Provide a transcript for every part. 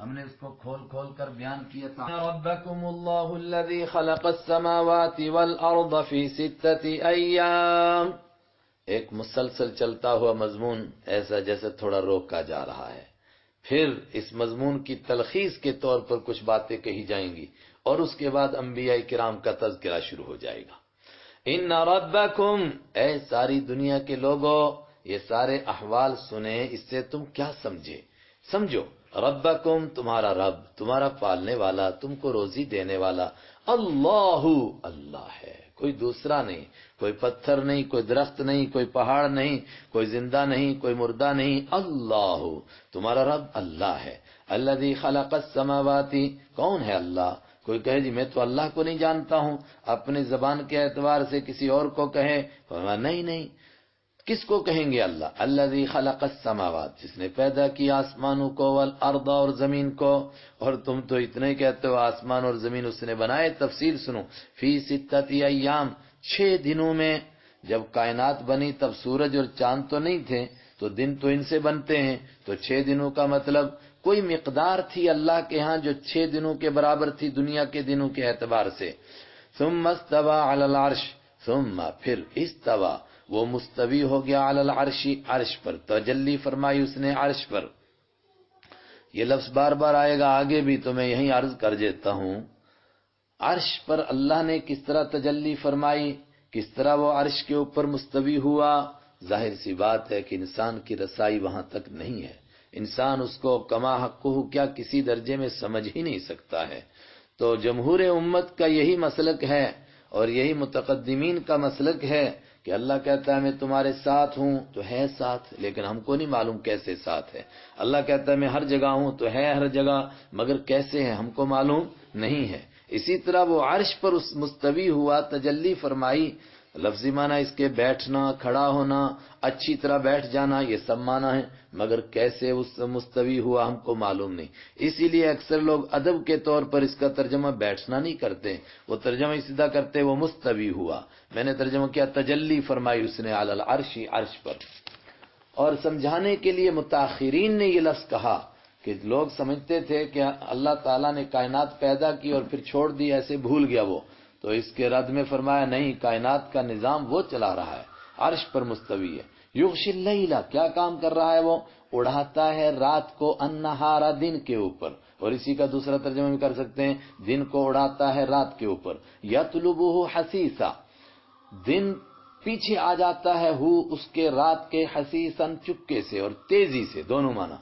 ہم نے اس کو کھول کھول کر بیان کیا تھا. ربکم اللہ الذی خلق السماوات والارض فی 6 ایام. ایک مسلسل چلتا ہوا مضمون، ایسا جیسے تھوڑا روکا جا رہا ہے. پھر اس مضمون کی تلخیص کے طور پر کچھ باتیں کہی جائیں گی اور اس کے بعد انبیاء کرام کا تذکرہ شروع ہو جائے گا. ان ربکم، اے ساری دنیا کے لوگوں، یہ سارے احوال سنیں، اس سے تم کیا سمجھو. ربکم تمہارا رب، تمہارا پالنے والا، تم کو روزی دینے والا اللہ، اللہ ہے، کوئی دوسرا نہیں. کوئی پتھر نہیں، کوئی درخت نہیں، کوئی پہاڑ نہیں، کوئی زندہ نہیں، کوئی مردہ نہیں. اللہ، تمہارا رب اللہ ہے. الذی خلق السماوات، کون ہے اللہ؟ کوئی کہے جی میں تو اللہ کو نہیں جانتا ہوں، اپنی زبان کے اعتبار سے کسی اور کو کہے، نہیں، کس کو کہیں گے اللہ؟ الذی خلق السماوات، جس نے پیدا کیا آسمانوں کو، والارض، اور زمین کو. اور تم تو اتنے ہی کہتے ہو آسمان اور زمین اس نے بنائے. تفسیر سنو، فی 6 ایام، 6 دنوں میں. جب کائنات بنی تب سورج اور چاند تو نہیں تھے، تو دن تو ان سے بنتے ہیں، تو 6 دنوں کا مطلب کوئی مقدار تھی اللہ کے ہاں جو 6 دنوں کے برابر تھی دنیا کے دنوں کے اعتبار سے. ثم استوى علی العرش، ثم پھر استوى، وہ مستوی ہو گیا، علی العرش، عرش پر تجلی فرمائی اس نے عرش پر. یہ لفظ بار بار آئے گا آگے بھی، تو میں یہیں عرض کر دیتا ہوں. عرش پر اللہ نے کس طرح تجلی فرمائی، کس طرح وہ عرش کے اوپر مستوی ہوا. ظاہر سی بات ہے کہ انسان کی رسائی وہاں تک نہیں ہے. انسان اس کو کما حقہ کیا کسی درجے میں سمجھ ہی نہیں سکتا ہے. تو جمہور امت کا یہی مسلک ہے اور یہی متقدمین کا مسلک ہے کہ اللہ کہتا ہے میں تمہارے ساتھ ہوں، تو ہے ساتھ، لیکن ہم کو نہیں معلوم کیسے ساتھ ہے. اللہ کہتا ہے میں ہر جگہ ہوں، تو ہے ہر جگہ، مگر کیسے ہے ہم کو معلوم نہیں ہے. اسی طرح وہ عرش پر اس مستوی ہوا، تجلی فرمائی. لفظی معنی اس کے بیٹھنا، کھڑا ہونا، اچھی طرح بیٹھ جانا، یہ سب معنی ہے، مگر کیسے اس مستوی ہوا ہم کو معلوم نہیں. اسی لیے اکثر لوگ ادب کے طور پر اس کا ترجمہ بیٹھنا نہیں کرتے، وہ ترجمہ سیدھا کرتے وہ مستوی ہوا. میں نے ترجمہ کیا تجلی فرمائی اس نے علی العرش، عرش پر. اور سمجھانے کے لیے متاخرین نے یہ لفظ کہا کہ لوگ سمجھتے تھے کہ اللہ تعالیٰ نے کائنات پیدا کی اور پھر چھوڑ دی، ایسے بھول گیا وہ. تو اس کے رد میں فرمایا نہیں، کائنات کا نظام وہ چلا رہا ہے، عرش پر مستوی ہے. یغشی اللیل، کیا کام کر رہا ہے وہ؟ اڑاتا ہے رات کو، النہارا، دن کے اوپر. اور اسی کا دوسرا ترجمہ بھی کر سکتے ہیں، دن کو اڑاتا ہے رات کے اوپر. یطلبہ حثیثا، دن پیچھے آ جاتا ہے اس کے رات کے، حثیثاً چپکے سے اور تیزی سے، دونوں معنی.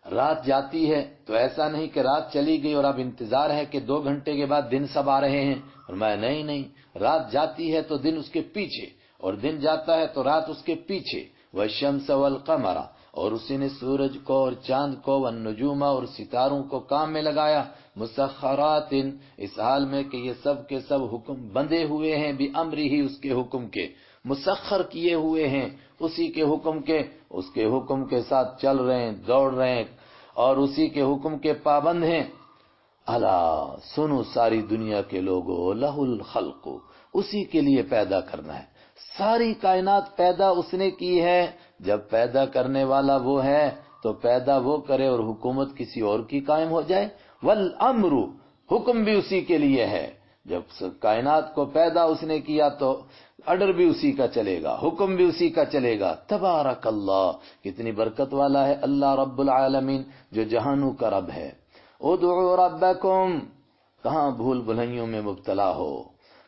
رات جاتی ہے تو ایسا نہیں کہ رات چلی گئی اور اب انتظار ہے کہ 2 گھنٹے کے بعد دن سب آ رہے ہیں. فرمایا نہیں، رات جاتی ہے تو دن اس کے پیچھے، اور دن جاتا ہے تو رات اس کے پیچھے. والشمس والقمر، اور اسی نے سورج کو اور چاند کو، والنجوم، اور ستاروں کو کام میں لگایا. مسخرات، اس حال میں کہ یہ سب کے سب حکم بندھے ہوئے ہیں، بامرہ، اس کے حکم کے، مسخر کیے ہوئے ہیں اسی کے حکم کے، اس کے حکم کے ساتھ چل رہے ہیں، دوڑ رہے ہیں اور اسی کے حکم کے پابند ہیں. الا، سنو ساری دنیا کے لوگوں، لہ الخلق، اسی کے لیے پیدا کرنا ہے. ساری کائنات پیدا اس نے کی ہے. جب پیدا کرنے والا وہ ہے تو پیدا وہ کرے اور حکومت کسی اور کی قائم ہو جائے. والامر، حکم بھی اسی کے لیے ہے. جب کائنات کو پیدا اس نے کیا تو آرڈر بھی اسی کا چلے گا، حکم بھی اسی کا چلے گا. تبارک اللہ، کتنی برکت والا ہے اللہ رب العالمین جو جہانوں کا رب ہے. ادعوا ربکم، کہاں بھول بھلائیوں میں مبتلا ہو،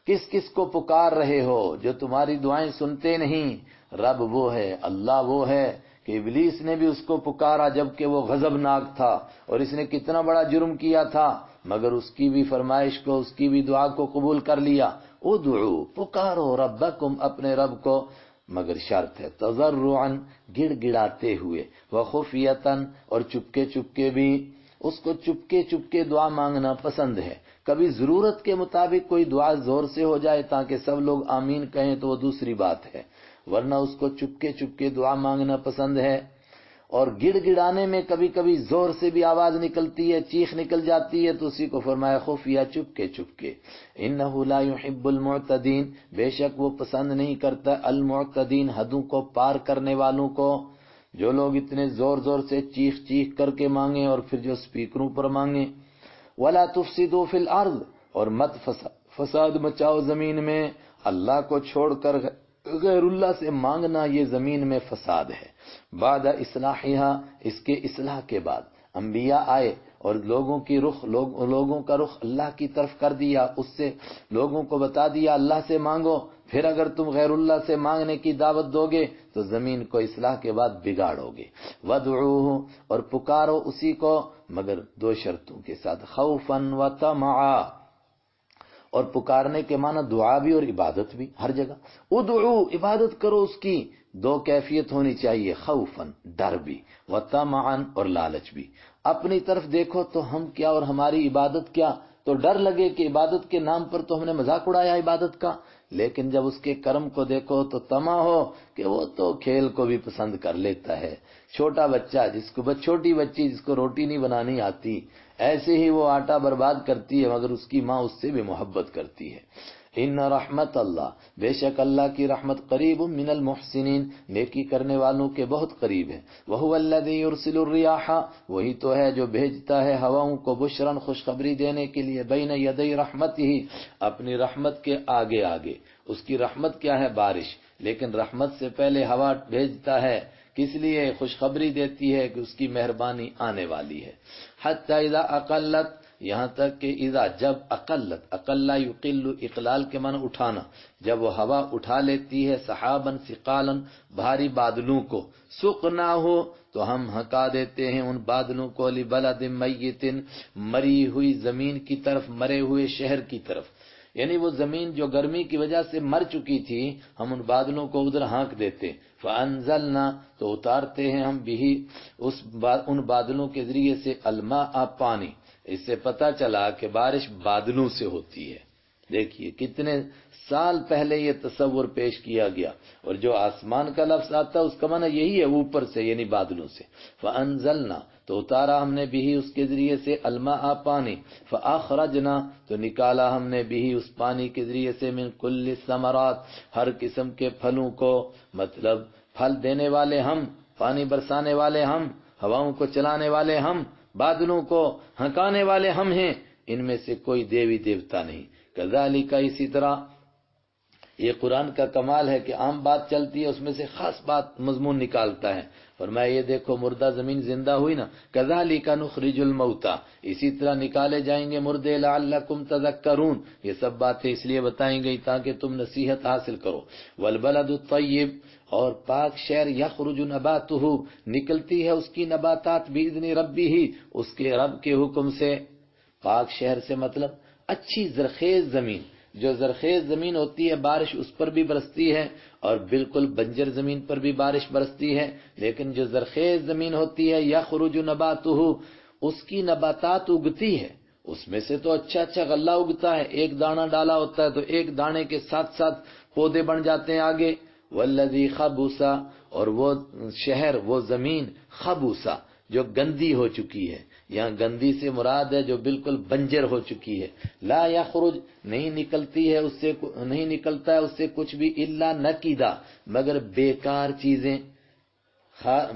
کس کس کو پکار رہے ہو جو تمہاری دعائیں سنتے نہیں. رب وہ ہے، اللہ وہ ہے کہ ابلیس نے بھی اس کو پکارا جبکہ وہ غضبناک تھا اور اس نے کتنا بڑا جرم کیا تھا، مگر اس کی بھی فرمائش کو، اس کی بھی دعا کو قبول کر لیا. ادعو، پکارو، ربکم، اپنے رب کو، مگر شرط ہے تضرعا، گڑ گڑاتے ہوئے، وخفیتاً، اور چپکے چپکے بھی. اس کو چپکے چپکے دعا مانگنا پسند ہے. کبھی ضرورت کے مطابق کوئی دعا زور سے ہو جائے تاکہ سب لوگ آمین کہیں تو وہ دوسری بات ہے، ورنہ اس کو چپکے چپکے دعا مانگنا پسند ہے. اور گڑ گڑانے میں کبھی کبھی زور سے بھی آواز نکلتی ہے، چیخ نکل جاتی ہے، تو اسی کو فرمایا خفیہ، چپکے چپکے. انہ لا يحب المعتدین، بے شک وہ پسند نہیں کرتا المعتدین، حدوں کو پار کرنے والوں کو. جو لوگ اتنے زور زور سے چیخ چیخ کر کے مانگیں اور پھر جو سپیکروں پر مانگیں. ولا تفسدوا فی الارض، اور مت فساد مچاؤ زمین میں. اللہ کو چھوڑ کر غیر اللہ سے مانگنا یہ زمین میں فساد ہے. بعد اصلاحها، اس کے اصلاح کے بعد انبیاء آئے اور لوگوں کا رخ اللہ کی طرف کر دیا، اس سے لوگوں کو بتا دیا اللہ سے مانگو. پھر اگر تم غیر اللہ سے مانگنے کی دعوت دو گے تو زمین کو اصلاح کے بعد بگاڑو گے. وَادْعُوهُ، اور پکارو اسی کو، مگر دو شرطوں کے ساتھ. خوفا وطمعا، اور پکارنے کے معنی دعا بھی اور عبادت بھی ہر جگہ. ادعو، عبادت کرو اس کی. دو کیفیت ہونی چاہیے، خوفاً ڈر بھی، وطمعا اور لالچ بھی. اپنی طرف دیکھو تو ہم کیا اور ہماری عبادت کیا، تو ڈر لگے کہ عبادت کے نام پر تو ہم نے مذاق اڑایا عبادت کا. لیکن جب اس کے کرم کو دیکھو تو طمع ہو کہ وہ تو کھیل کو بھی پسند کر لیتا ہے. چھوٹا بچہ چھوٹی بچی جس کو روٹی نہیں بنانی آتی، ایسے ہی وہ آٹا برباد کرتی ہے، مگر اس کی ماں اس سے بھی محبت کرتی ہے. ان رحمت اللہ، بے شک اللہ کی رحمت قریب من المحسنین، نیکی کرنے والوں کے بہت قریب ہے. وہو الذی یرسل الریاح، وہی تو ہے جو بھیجتا ہے ہواؤں کو، بشرن خوشخبری دینے کے لیے، بین یدی رحمتہ، اپنی رحمت کے آگے آگے. اس کی رحمت کیا ہے؟ بارش، لیکن رحمت سے پہلے ہوا بھیجتا ہے، کس لیے؟ خوشخبری دیتی ہے کہ اس کی مہربانی آنے والی ہے. حتی اذا اقلت، یہاں تک کہ اذا، جب، اقلت، اقلا یقل، اقلال کے معنی اٹھانا، جب وہ ہوا اٹھا لیتی ہے، سحابن ثقالا، بھاری بادلوں کو، سقنا ہو، تو ہم ہکا دیتے ہیں ان بادلوں کو، لبلد میت، مری ہوئی زمین کی طرف، مرے ہوئے شہر کی طرف. یعنی وہ زمین جو گرمی کی وجہ سے مر چکی تھی، ہم ان بادلوں کو ادھر ہانک دیتے. فانزلنا، تو اتارتے ہیں ہم بھی ان بادلوں کے ذریعے سے، الماء، پانی. اس سے پتہ چلا کہ بارش بادلوں سے ہوتی ہے. دیکھیے کتنے سال پہلے یہ تصور پیش کیا گیا، اور جو آسمان کا لفظ آتا ہے اس کا معنی یہی ہے، اوپر سے، یعنی بادلوں سے. فانزلنا، تو اتارا ہم نے بھی اس کے ذریعے سے، الماء، پانی. فاخرجنا، تو نکالا ہم نے بھی اس پانی کے ذریعے سے، من کل الثمرات، ہر قسم کے پھلوں کو. مطلب پھل دینے والے ہم، پانی برسانے والے ہم، ہواؤں کو چلانے والے ہم، بادلوں کو ہنکانے والے ہم ہیں، ان میں سے کوئی دیوی دیوتا نہیں. کذالک، اسی طرح. یہ قرآن کا کمال ہے کہ عام بات چلتی ہے، اس میں سے خاص بات مضمون نکالتا ہے. فرمایا یہ دیکھو مردہ زمین زندہ ہوئی نا، کذالک نخرج الموتى، اسی طرح نکالے جائیں گے مردے، لعلکم تذکرون، یہ سب باتیں اس لیے بتائیں گئی تاکہ تم نصیحت حاصل کرو. والبلد الطیب، اور پاک شہر، یخرج نباتہ، نکلتی ہے اس کی نباتات، باذن ربہ، اس کے رب کے حکم سے. پاک شہر سے مطلب اچھی زرخیز زمین. جو زرخیز زمین ہوتی ہے بارش اس پر بھی برستی ہے، اور بالکل بنجر زمین پر بھی بارش برستی ہے. لیکن جو زرخیز زمین ہوتی ہے، یخرج نباتہ، اس کی نباتات اگتی ہے. اس میں سے تو اچھا اچھا غلہ اگتا ہے، ایک دانہ ڈالا ہوتا ہے تو ایک دانے کے ساتھ ساتھ پودے بن جاتے ہیں آگے. والذی خبث، اور وہ شہر، وہ زمین، خبث، جو گندی ہو چکی ہے. یہاں گندی سے مراد ہے جو بالکل بنجر ہو چکی ہے. لا یخرج، نہیں نکلتی ہے اس سے، نہیں نکلتا ہے اس سے کچھ بھی، الا نکیدا، مگر بیکار چیزیں.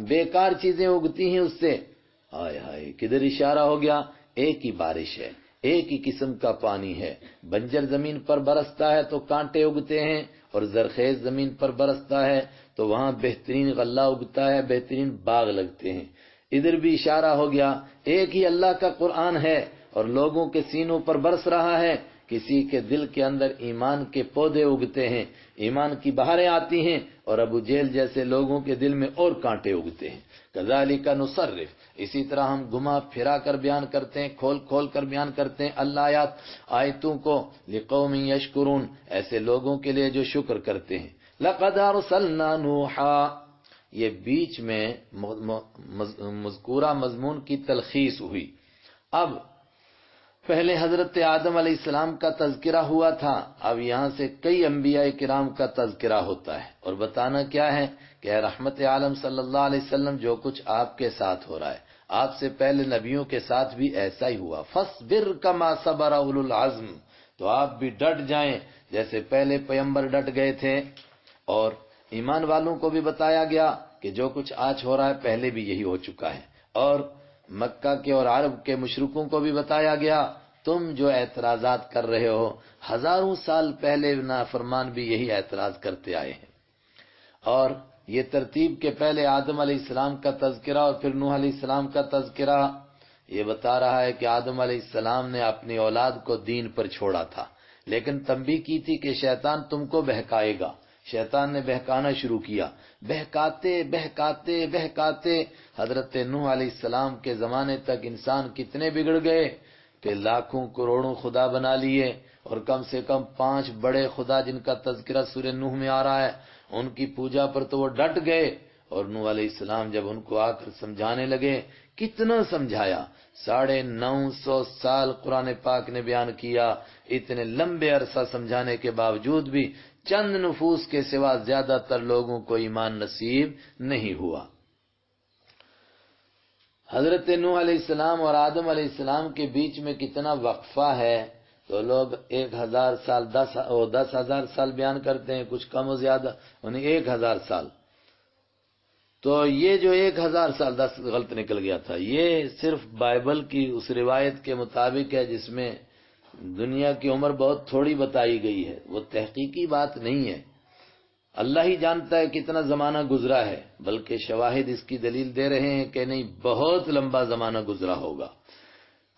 بیکار چیزیں اگتی ہیں اس سے. ہائے ہائے، کدھر اشارہ ہو گیا؟ ایک ہی بارش ہے، ایک ہی قسم کا پانی ہے. بنجر زمین پر برستا ہے تو کانٹے اگتے ہیں، اور زرخیز زمین پر برستا ہے تو وہاں بہترین غلہ اگتا ہے، بہترین باغ لگتے ہیں. ادھر بھی اشارہ ہو گیا، ایک ہی اللہ کا قرآن ہے اور لوگوں کے سینوں پر برس رہا ہے. کسی کے دل کے اندر ایمان کے پودے اگتے ہیں، ایمان کی بہاریں آتی ہیں، اور ابو جہل جیسے لوگوں کے دل میں اور کانٹے اگتے ہیں. کذالک نصرف، اسی طرح ہم گھما پھرا کر بیان کرتے ہیں، کھول کھول کر بیان کرتے ہیں الآیات، آیتوں کو، لقوم یشکرون، ایسے لوگوں کے لیے جو شکر کرتے ہیں. لقد ارسلنا نوحا، یہ بیچ میں مذکورہ مضمون کی تلخیص ہوئی. اب پہلے حضرت آدم علیہ السلام کا تذکرہ ہوا تھا، اب یہاں سے کئی انبیاء کرام کا تذکرہ ہوتا ہے، اور بتانا کیا ہے کہ اے رحمت عالم صلی اللہ علیہ وسلم، جو کچھ آپ کے ساتھ ہو رہا ہے، آپ سے پہلے نبیوں کے ساتھ بھی ایسا ہی ہوا. فاصبر کما صبر اولو العزم، تو آپ بھی ڈٹ جائیں جیسے پہلے پیغمبر ڈٹ گئے تھے. اور ایمان والوں کو بھی بتایا گیا کہ جو کچھ آج ہو رہا ہے پہلے بھی یہی ہو چکا ہے، اور مکہ کے اور عرب کے مشرکوں کو بھی بتایا گیا تم جو اعتراضات کر رہے ہو ہزاروں سال پہلے نافرمان بھی یہی اعتراض کرتے آئے ہیں۔ اور یہ ترتیب کے پہلے آدم علیہ السلام کا تذکرہ اور پھر نوح علیہ السلام کا تذکرہ یہ بتا رہا ہے کہ آدم علیہ السلام نے اپنی اولاد کو دین پر چھوڑا تھا، لیکن تنبیہ کی تھی کہ شیطان تم کو بہکائے گا۔ شیطان نے بہکانا شروع کیا، بہکاتے بہکاتے بہکاتے حضرت نوح علیہ السلام کے زمانے تک انسان کتنے بگڑ گئے کہ لاکھوں کروڑوں خدا بنا لیے، اور کم سے کم 5 بڑے خدا جن کا تذکرہ سورہ نوح میں آ رہا ہے ان کی پوجا پر تو وہ ڈٹ گئے۔ اور نوح علیہ السلام جب ان کو آ کر سمجھانے لگے، کتنا سمجھایا، 950 سال قرآن پاک نے بیان کیا، اتنے لمبے عرصہ سمجھانے کے باوجود بھی چند نفوس کے سوا زیادہ تر لوگوں کو ایمان نصیب نہیں ہوا۔ حضرت نوح علیہ السلام اور آدم علیہ السلام کے بیچ میں کتنا وقفہ ہے، تو لوگ 1000 سال 10,000 سال بیان کرتے ہیں، کچھ کم و زیادہ، انہیں 1000 سال۔ تو یہ جو 1000 سال 10 غلط نکل گیا تھا، یہ صرف بائبل کی اس روایت کے مطابق ہے جس میں دنیا کی عمر بہت تھوڑی بتائی گئی ہے، وہ تحقیقی بات نہیں ہے۔ اللہ ہی جانتا ہے کتنا زمانہ گزرا ہے، بلکہ شواہد اس کی دلیل دے رہے ہیں کہ نہیں، بہت لمبا زمانہ گزرا ہوگا۔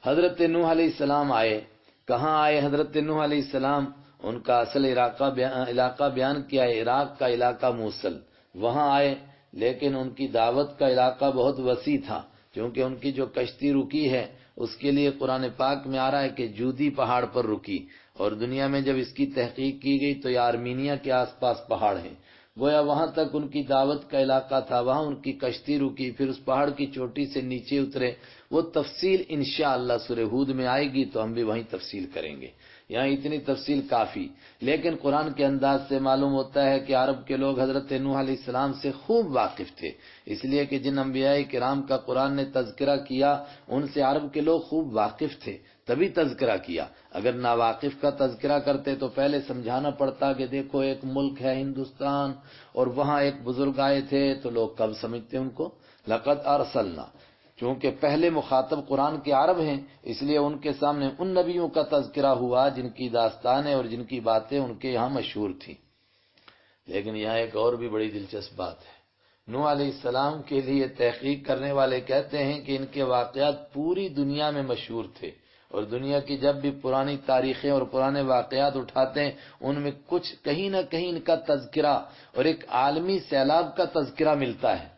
حضرت نوح علیہ السلام آئے، کہاں آئے حضرت نوح علیہ السلام؟ ان کا اصل علاقہ بیان کیا ہے، عراق کا علاقہ موصل، وہاں آئے، لیکن ان کی دعوت کا علاقہ بہت وسیع تھا، کیونکہ ان کی جو کشتی رکی ہے اس کے لیے قرآن پاک میں آ رہا ہے کہ جودی پہاڑ پر رکی، اور دنیا میں جب اس کی تحقیق کی گئی تو یہ آرمینیا کے آس پاس پہاڑ ہیں، گویا وہاں تک ان کی دعوت کا علاقہ تھا، وہاں ان کی کشتی رکی، پھر اس پہاڑ کی چوٹی سے نیچے اترے۔ وہ تفصیل انشاءاللہ سورہ ہود میں آئے گی تو ہم بھی وہیں تفصیل کریں گے، یہاں اتنی تفصیل کافی۔ لیکن قرآن کے انداز سے معلوم ہوتا ہے کہ عرب کے لوگ حضرت نوح علیہ السلام سے خوب واقف تھے، اس لیے کہ جن انبیاء کرام کا قرآن نے تذکرہ کیا ان سے عرب کے لوگ خوب واقف تھے، تبھی تذکرہ کیا۔ اگر ناواقف کا تذکرہ کرتے تو پہلے سمجھانا پڑتا کہ دیکھو ایک ملک ہے ہندوستان اور وہاں ایک بزرگ آئے تھے، تو لوگ کب سمجھتے ان کو؟ لقد ارسلنا، چونکہ پہلے مخاطب قرآن کے عرب ہیں، اس لیے ان کے سامنے ان نبیوں کا تذکرہ ہوا جن کی داستانیں اور جن کی باتیں ان کے یہاں مشہور تھیں۔ لیکن یہاں ایک اور بھی بڑی دلچسپ بات ہے، نوح علیہ السلام کے لیے تحقیق کرنے والے کہتے ہیں کہ ان کے واقعات پوری دنیا میں مشہور تھے، اور دنیا کی جب بھی پرانی تاریخیں اور پرانے واقعات اٹھاتے ہیں ان میں کچھ کہیں نہ کہیں ان کا تذکرہ اور ایک عالمی سیلاب کا تذکرہ ملتا ہے۔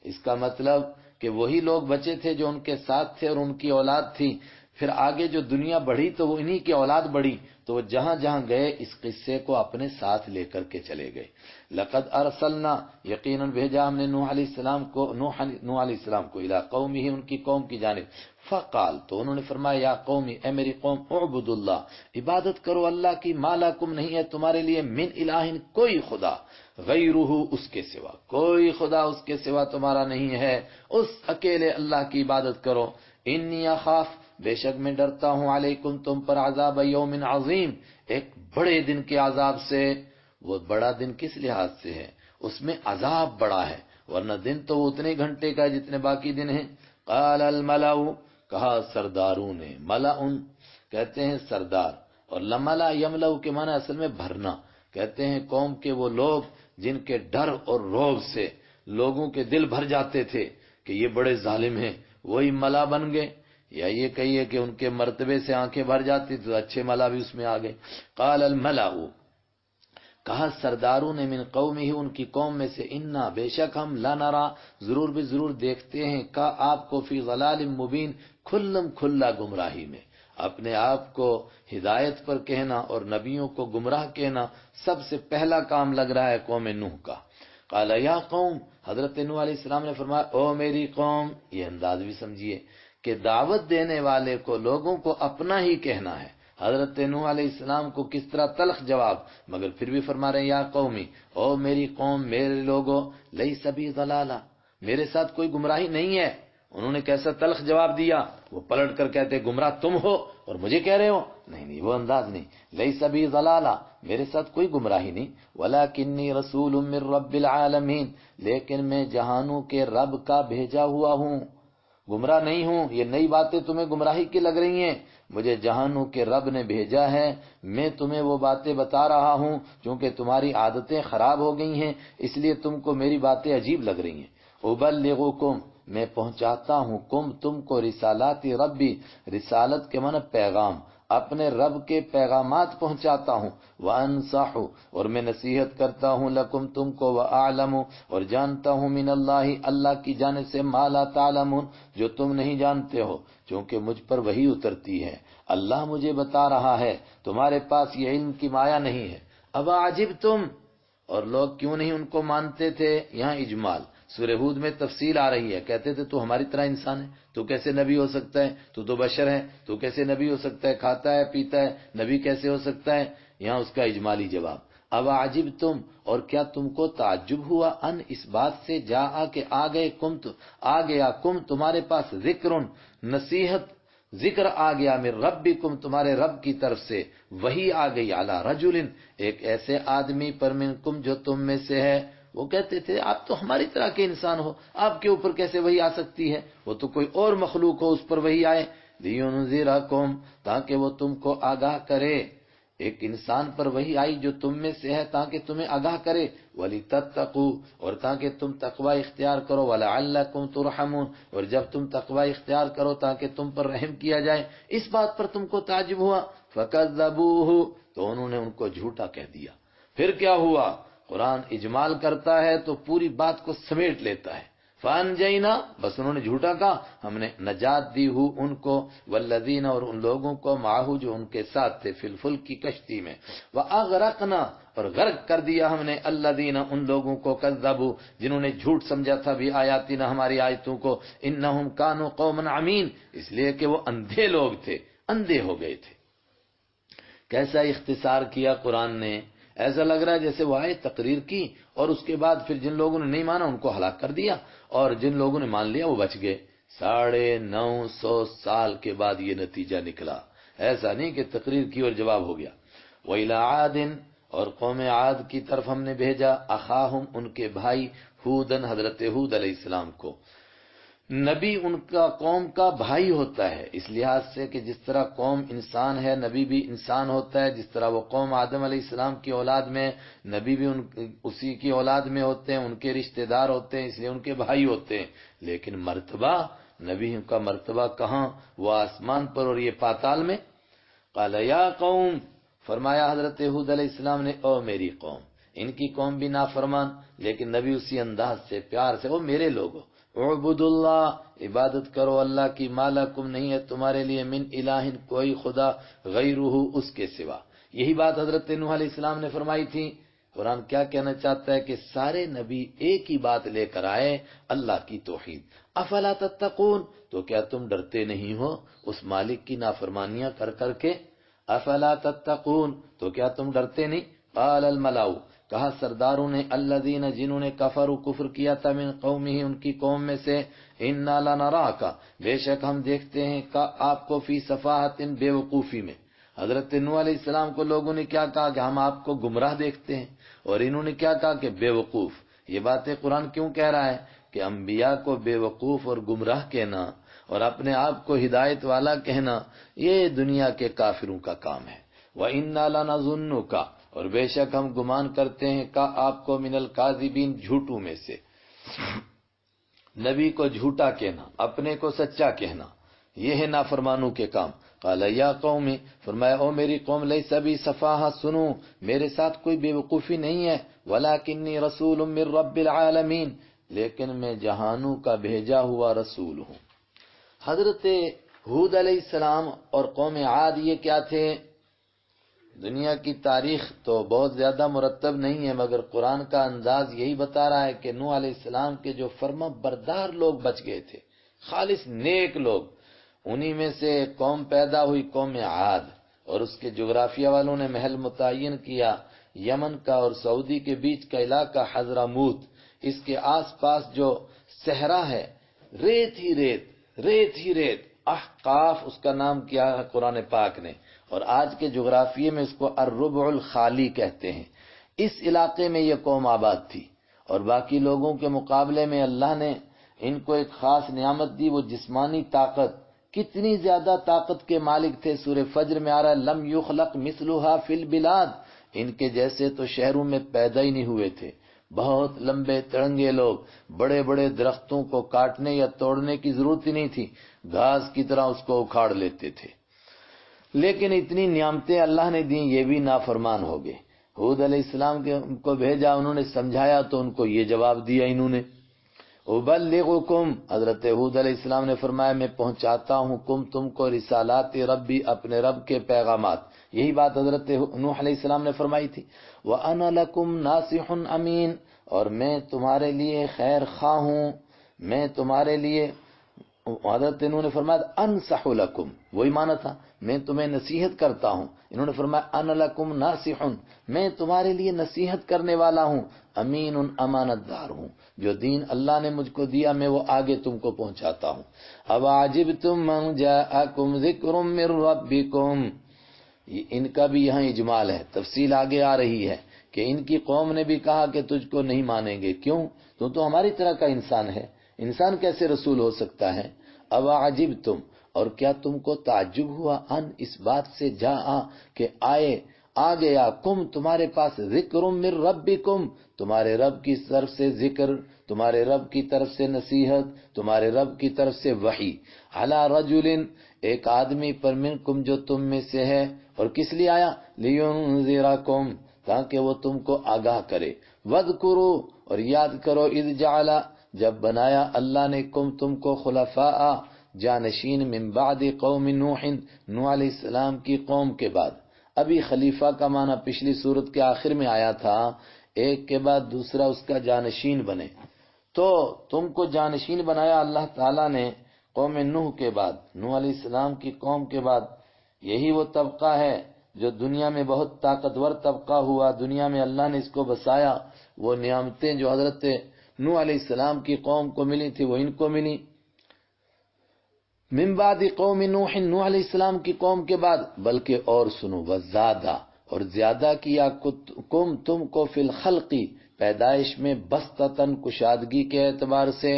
اس کا مطلب کہ وہی لوگ بچے تھے جو ان کے ساتھ تھے اور ان کی اولاد تھی، پھر آگے جو دنیا بڑھی تو وہ انہی کی اولاد بڑھی، تو وہ جہاں جہاں گئے اس قصے کو اپنے ساتھ لے کر کے چلے گئے۔ لقد ارسلنا، یقیناً بھیجا ہم نے نوح علیہ السلام کو الی قومہ، ان کی قوم کی جانب، فقال، تو انہوں نے فرمایا، یا قومی، اے میری قوم، اعبدوا اللہ، عبادت کرو اللہ کی، ما لکم، نہیں ہے تمہارے لیے، من الہ، کوئی خدا، غیرہ، اس کے سوا، کوئی خدا اس کے سوا تمہارا نہیں ہے، اس اکیلے اللہ کی عبادت کرو۔ انی اخاف، بے شک میں ڈرتا ہوں، علیکم، تم پر، عذاب یوم عظیم، ایک بڑے دن کے عذاب سے۔ وہ بڑا دن کس لحاظ سے ہے؟ اس میں عذاب بڑا ہے، ورنہ دن تو اتنے گھنٹے کا ہے جتنے باقی دن ہیں۔ قال الملأ، کہا سرداروں نے، ملأ کہتے ہیں سردار، اور لملا یملأ کے معنی اصل میں بھرنا، کہتے ہیں قوم کے وہ لوگ جن کے ڈر اور رعب سے لوگوں کے دل بھر جاتے تھے کہ یہ بڑے ظالم ہیں، وہی ملا بن گئے، یا یہ کہیے کہ ان کے مرتبے سے آنکھیں بھر جاتی تو اچھے ملا بھی اس میں آ گئے۔ قال الملأ، کہا سرداروں نے، من قومہ، ان کی قوم میں سے، انا، بے شک ہم، لنرا، ضرور بھی ضرور دیکھتے ہیں، کا آپ کو، فی ضلال مبین، کھلا گمراہی میں۔ اپنے آپ کو ہدایت پر کہنا اور نبیوں کو گمراہ کہنا سب سے پہلا کام لگ رہا ہے قوم نوح کا۔ قال یا قوم، حضرت نوح علیہ السلام نے فرمایا، او میری قوم، یہ انداز بھی سمجھیے کہ دعوت دینے والے کو لوگوں کو اپنا ہی کہنا ہے۔ حضرت نوح علیہ السلام کو کس طرح تلخ جواب، مگر پھر بھی فرما رہے ہیں، یا قومی، او میری قوم، میرے لوگوں، لیس بی ضلالہ، میرے ساتھ کوئی گمراہی نہیں ہے، انہوں نے کیسا تلخ جواب دیا، وہ پلٹ کر کہتے گمراہ تم ہو اور مجھے کہہ رہے ہو، نہیں وہ انداز نہیں، لیس بی ضلالہ، میرے ساتھ کوئی گمراہی نہیں، ولکنی رسول من رب العالمین، لیکن میں جہانوں کے رب کا بھیجا ہوا ہوں، گمراہ نہیں ہوں۔ یہ نئی باتیں تمہیں گمراہی کی لگ رہی ہیں، مجھے جہانوں کے رب نے بھیجا ہے، میں تمہیں وہ باتیں بتا رہا ہوں، چونکہ تمہاری عادتیں خراب ہو گئی ہیں اس لیے تم کو میری باتیں عجیب لگ رہی ہیں۔ ابلغکم، میں پہنچاتا ہوں، تم کو رسالات ربی، رسالت کے معنی پیغام، اپنے رب کے پیغامات پہنچاتا ہوں، وانصح، اور میں نصیحت کرتا ہوں، لکم، تم کو، واعلم، اور جانتا ہوں، من اللہ، اللہ کی جانب سے، ما لا تعلمون، جو تم نہیں جانتے ہو، چونکہ مجھ پر وحی اترتی ہے، اللہ مجھے بتا رہا ہے، تمہارے پاس یہ علم کی مایا نہیں ہے۔ اب عجبتم، اور لوگ کیوں نہیں ان کو مانتے تھے؟ یہاں اجمال، سورہ ہود میں تفصیل آ رہی ہے، کہتے تھے تو ہماری طرح انسان ہے، تو کیسے نبی ہو سکتا ہے، تو بشر ہے، تو کیسے نبی ہو سکتا ہے، کھاتا ہے پیتا ہے، نبی کیسے ہو سکتا ہے؟ یہاں اس کا اجمالی جواب، اب عجبتم، اور کیا تم کو تعجب ہوا، ان، اس بات سے، جا کہ آ گیا، کم، تمہارے پاس، ذکر، نصیحت، ذکر آ گیا، من ربکم، تمہارے رب کی طرف سے، وہی آ گئی، علی رجل، ایک ایسے آدمی پر، منکم، جو تم میں سے ہے۔ وہ کہتے تھے آپ تو ہماری طرح کے انسان ہو، آپ کے اوپر کیسے وہی آ سکتی ہے؟ وہ تو کوئی اور مخلوق ہو، اس پر وہی آئے۔ لینذرکم، تاکہ وہ تم کو آگاہ کرے، ایک انسان پر وہی آئی جو تم میں سے ہے تاکہ تمہیں آگاہ کرے، وَلِتَتَّقُوا، اور تاکہ تم تقوی اختیار کرو، وَلَعَلَّكُمْ تُرْحَمُونَ، اور جب تم تقوی اختیار کرو تاکہ تم پر رحم کیا جائے، اس بات پر تم کو تعجب ہوا۔ فَكَذَّبُوهُ، تو انہوں نے ان کو جھوٹا کہہ دیا۔ پھر کیا ہوا؟ قرآن اجمال کرتا ہے تو پوری بات کو سمیٹ لیتا ہے۔ فَأَنْجَيْنَا، بس انہوں نے جھوٹا کہا، ہم نے نجات دی ہو ان کو، والذین، اور ان لوگوں کو، معہو، جو ان کے ساتھ تھے، فی الفلک کی کشتی میں، وَأَغْرَقْنَا، اور غرق کر دیا ہم نے، الذین، ان لوگوں کو، کذبوا، جنہوں نے جھوٹ سمجھا تھا، بھی آیاتنا، ہماری آیتوں کو، انہم کانوا قوما عمین، اس لیے کہ وہ اندھے لوگ تھے، اندھے ہو گئے تھے۔ کیسا اختصار کیا قرآن نے، ایسا لگ رہا ہے جیسے وہ آئے، تقریر کی، اور اس کے بعد پھر جن لوگوں نے نہیں مانا ان کو ہلاک کر دیا، اور جن لوگوں نے مان لیا وہ بچ گئے۔ 950 سال کے بعد یہ نتیجہ نکلا، ایسا نہیں کہ تقریر کی اور جواب ہو گیا۔ وَإِلَىٰ عَادٍ، اور قوم عاد کی طرف ہم نے بھیجا، اخاہم، ان کے بھائی، ہودن، حضرت ہود علیہ السلام کو۔ نبی ان کا قوم کا بھائی ہوتا ہے، اس لحاظ سے کہ جس طرح قوم انسان ہے، نبی بھی انسان ہوتا ہے، جس طرح وہ قوم آدم علیہ السلام کی اولاد میں، نبی بھی اسی کی اولاد میں ہوتے ہیں، ان کے رشتہ دار ہوتے ہیں، اس لیے ان کے بھائی ہوتے ہیں، لیکن مرتبہ، نبی کا مرتبہ کہاں؟ وہ آسمان پر اور یہ پاتال میں۔ قال یا قوم، فرمایا حضرت ہود علیہ السلام نے، او میری قوم، ان کی قوم بھی نافرمان، لیکن نبی اسی انداز سے، پیار سے، وہ میرے لوگوں، اعبدوا اللہ، عبادت کرو اللہ کی، ما لکم، نہیں ہے تمہارے لیے، من الہ، کوئی خدا، غیرہ، اس کے سوا۔ یہی بات حضرت نوح علیہ السلام نے فرمائی تھی۔ قرآن کیا کہنا چاہتا ہے کہ سارے نبی ایک ہی بات لے کر آئے، اللہ کی توحید۔ افلا تتقون، تو کیا تم ڈرتے نہیں ہو اس مالک کی نافرمانیاں کر کر کے؟ افلا تتقون، تو کیا تم ڈرتے نہیں؟ قال الملأ، کہا سرداروں نے، الذین، جنہوں نے، کفروا، کفر کیا تھا، من قومہ، ان کی قوم میں سے، انا لنراک، بے شک ہم دیکھتے ہیں آپ کو، فی سفاہۃ، بے وقوفی میں۔ حضرت نوح علیہ السلام کو لوگوں نے کیا کہا کہ ہم آپ کو گمراہ دیکھتے ہیں، اور انہوں نے کیا کہا کہ بے وقوف۔ یہ باتیں قرآن کیوں کہہ رہا ہے کہ انبیاء کو بے وقوف اور گمراہ کہنا اور اپنے آپ کو ہدایت والا کہنا، یہ دنیا کے کافروں کا کام ہے۔ وَإِنَّا لَنَظُنُّكَ، اور بے شک ہم گمان کرتے ہیں، کا آپ کو، من الکاذبین، جھوٹوں میں سے۔ نبی کو جھوٹا کہنا، اپنے کو سچا کہنا، یہ ہے نافرمانوں کے کام۔ قال یا قوم، فرمایا او میری قوم، لیس بی سفاہہ، سنو میرے ساتھ کوئی بے وقوفی نہیں ہے، ولکنی رسول من رب العالمین، لیکن میں جہانوں کا بھیجا ہوا رسول ہوں۔ حضرت ہود علیہ السلام اور قوم عاد یہ کیا تھے؟ دنیا کی تاریخ تو بہت زیادہ مرتب نہیں ہے، مگر قرآن کا انداز یہی بتا رہا ہے کہ نوح علیہ السلام کے جو فرما بردار لوگ بچ گئے تھے، خالص نیک لوگ، انہی میں سے ایک قوم پیدا ہوئی، قوم عاد، اور اس کے جغرافیہ والوں نے محل متعین کیا، یمن کا اور سعودی کے بیچ کا علاقہ حضرموت، اس کے آس پاس جو صحرا ہے، ریت ہی ریت، ریت ہی ریت۔ احقاف اس کا نام کیا ہے قرآن پاک نے، اور آج کے جغرافیے میں اس کو الربع الخالی کہتے ہیں۔ اس علاقے میں یہ قوم آباد تھی، اور باقی لوگوں کے مقابلے میں اللہ نے ان کو ایک خاص نعمت دی، وہ جسمانی طاقت۔ کتنی زیادہ طاقت کے مالک تھے، سورہ فجر میں آ رہا ہے لم یخلق مثلھا فی البلاد، ان کے جیسے تو شہروں میں پیدا ہی نہیں ہوئے تھے۔ بہت لمبے تڑنگے لوگ، بڑے بڑے درختوں کو کاٹنے یا توڑنے کی ضرورت ہی نہیں تھی، گھاس کی طرح اس کو اکھاڑ لیتے تھے۔ لیکن اتنی نعمتیں اللہ نے دیں، یہ بھی نافرمان ہو گئے۔ ہود علیہ السلام کو بھیجا، انہوں نے سمجھایا تو ان کو یہ جواب دیا انہوں نے۔ ابلغکم، حضرت ہود علیہ السلام نے فرمایا میں پہنچاتا ہوں تم کو رسالات ربی، اپنے رب کے پیغامات۔ یہی بات حضرت نوح علیہ السلام نے فرمائی تھی۔ وَأَنَا لَكُمْ نَاصِحٌ أَمِينٌ، اور میں تمہارے لیے خیر خواہ ہوں، میں تمہارے لیے، حضرت انہوں نے فرمایا انصح لکم، وہی معنی تھا میں تمہیں نصیحت کرتا ہوں۔ انہوں نے فرمایا انا لکم ناصح، میں تمہارے لیے نصیحت کرنے والا ہوں، امین، امانت دار ہوں، جو دین اللہ نے مجھ کو دیا میں وہ آگے تم کو پہنچاتا ہوں۔ اب عجبتم من جاءکم ذکر من ربکم، ان کا بھی یہاں اجمال ہے، تفصیل آگے آ رہی ہے کہ ان کی قوم نے بھی کہا کہ تجھ کو نہیں مانیں گے، کیوں؟ تو ہماری طرح کا انسان ہے، انسان کیسے رسول ہو سکتا ہے؟ اب عجبتم، اور کیا تم کو تعجب ہوا، ان اس بات سے جاء کہ آ گیا، کم تمہارے پاس، ذکر من ربکم، تمہارے رب کی طرف سے ذکر، تمہارے رب کی طرف سے نصیحت، تمہارے رب کی طرف سے وحی، علی رجل، ایک آدمی پر، منکم جو تم میں سے ہے، اور کس لیے آیا؟ لینذرکم، تاکہ وہ تم کو آگاہ کرے، وذکروا، اور یاد کرو، اذ جعل، جب بنایا اللہ نے تم کو خلفاء، جانشین، من بعد قوم نوح، نوح علیہ السلام کی قوم کے بعد۔ ابھی خلیفہ کا معنی پچھلی صورت کے آخر میں آیا تھا، ایک کے بعد دوسرا اس کا جانشین بنے، تو تم کو جانشین بنایا اللہ تعالیٰ نے قوم نوح کے بعد، نوح علیہ السلام کی قوم کے بعد۔ یہی وہ طبقہ ہے جو دنیا میں بہت طاقتور طبقہ ہوا، دنیا میں اللہ نے اس کو بسایا، وہ نعمتیں جو حضرت نوح علیہ السلام کی قوم کو ملی تھی وہ ان کو ملی۔ من بعد قوم نوح، نوح علیہ السلام کی قوم کے بعد، بلکہ اور سنو، وزادہ، اور زیادہ کیا، تم کو فی الخلقی، پیدائش میں، بسطتاً، کشادگی کے اعتبار سے،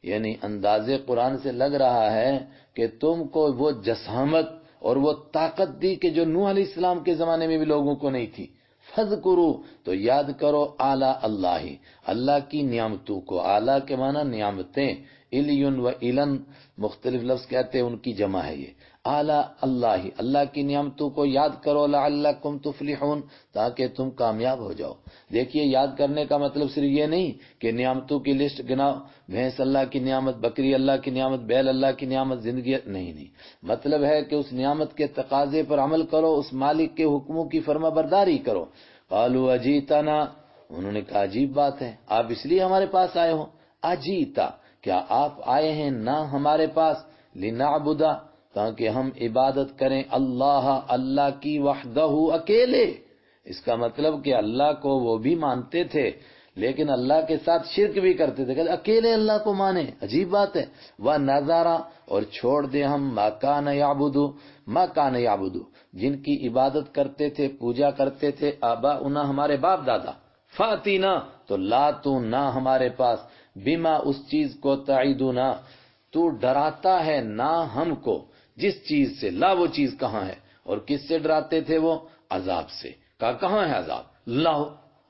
یعنی انداز قرآن سے لگ رہا ہے کہ تم کو وہ جسامت اور وہ طاقت دی کہ جو نوح علیہ السلام کے زمانے میں بھی لوگوں کو نہیں تھی۔ فذکروا، تو یاد کرو، اعلیٰ اللہ، اللہ کی نعمتوں کو، اعلیٰ کے معنی نعمتیں، الیون و ایلن مختلف لفظ کہتے ہیں، ان کی جمع ہے یہ، اعلیٰ اللہ، اللہ کی نعمتوں کو یاد کرو، لعلکم تفلحون، تاکہ تم کامیاب ہو جاؤ۔ دیکھیے، یاد کرنے کا مطلب صرف یہ نہیں کہ نعمتوں کی لسٹ گناؤ، بھینس اللہ کی نعمت، بکری اللہ کی نعمت، بیل اللہ کی نعمت، زندگی، نہیں، مطلب ہے کہ اس نعمت کے تقاضے پر عمل کرو، اس مالک کے حکموں کی فرما برداری کرو۔ قالوا اجیتنا، انہوں نے کہا عجیب بات ہے، آپ اس لیے ہمارے پاس آئے ہو؟ اجیتا، کیا آپ آئے ہیں نہ ہمارے پاس، لنعبدا، تاکہ ہم عبادت کریں، اللہ کی، وحدہ، اکیلے۔ اس کا مطلب کہ اللہ کو وہ بھی مانتے تھے لیکن اللہ کے ساتھ شرک بھی کرتے تھے، کہ اکیلے اللہ کو مانے، عجیب بات ہے۔ وَنَذَرَ، اور چھوڑ دیں ہم، مَا كَانَ يَعْبُدُ، جن کی عبادت کرتے تھے، پوجا کرتے تھے، آباؤنا، ہمارے باپ دادا، فاتینا، تو لا تو، نہ ہمارے پاس، بما، اس چیز کو، تعیدنا، تو ڈراتا ہے نہ ہم کو، جس چیز سے، لا وہ چیز کہاں ہے، اور کس سے ڈراتے تھے وہ؟ عذاب سے، کہاں ہے عذاب؟ لا،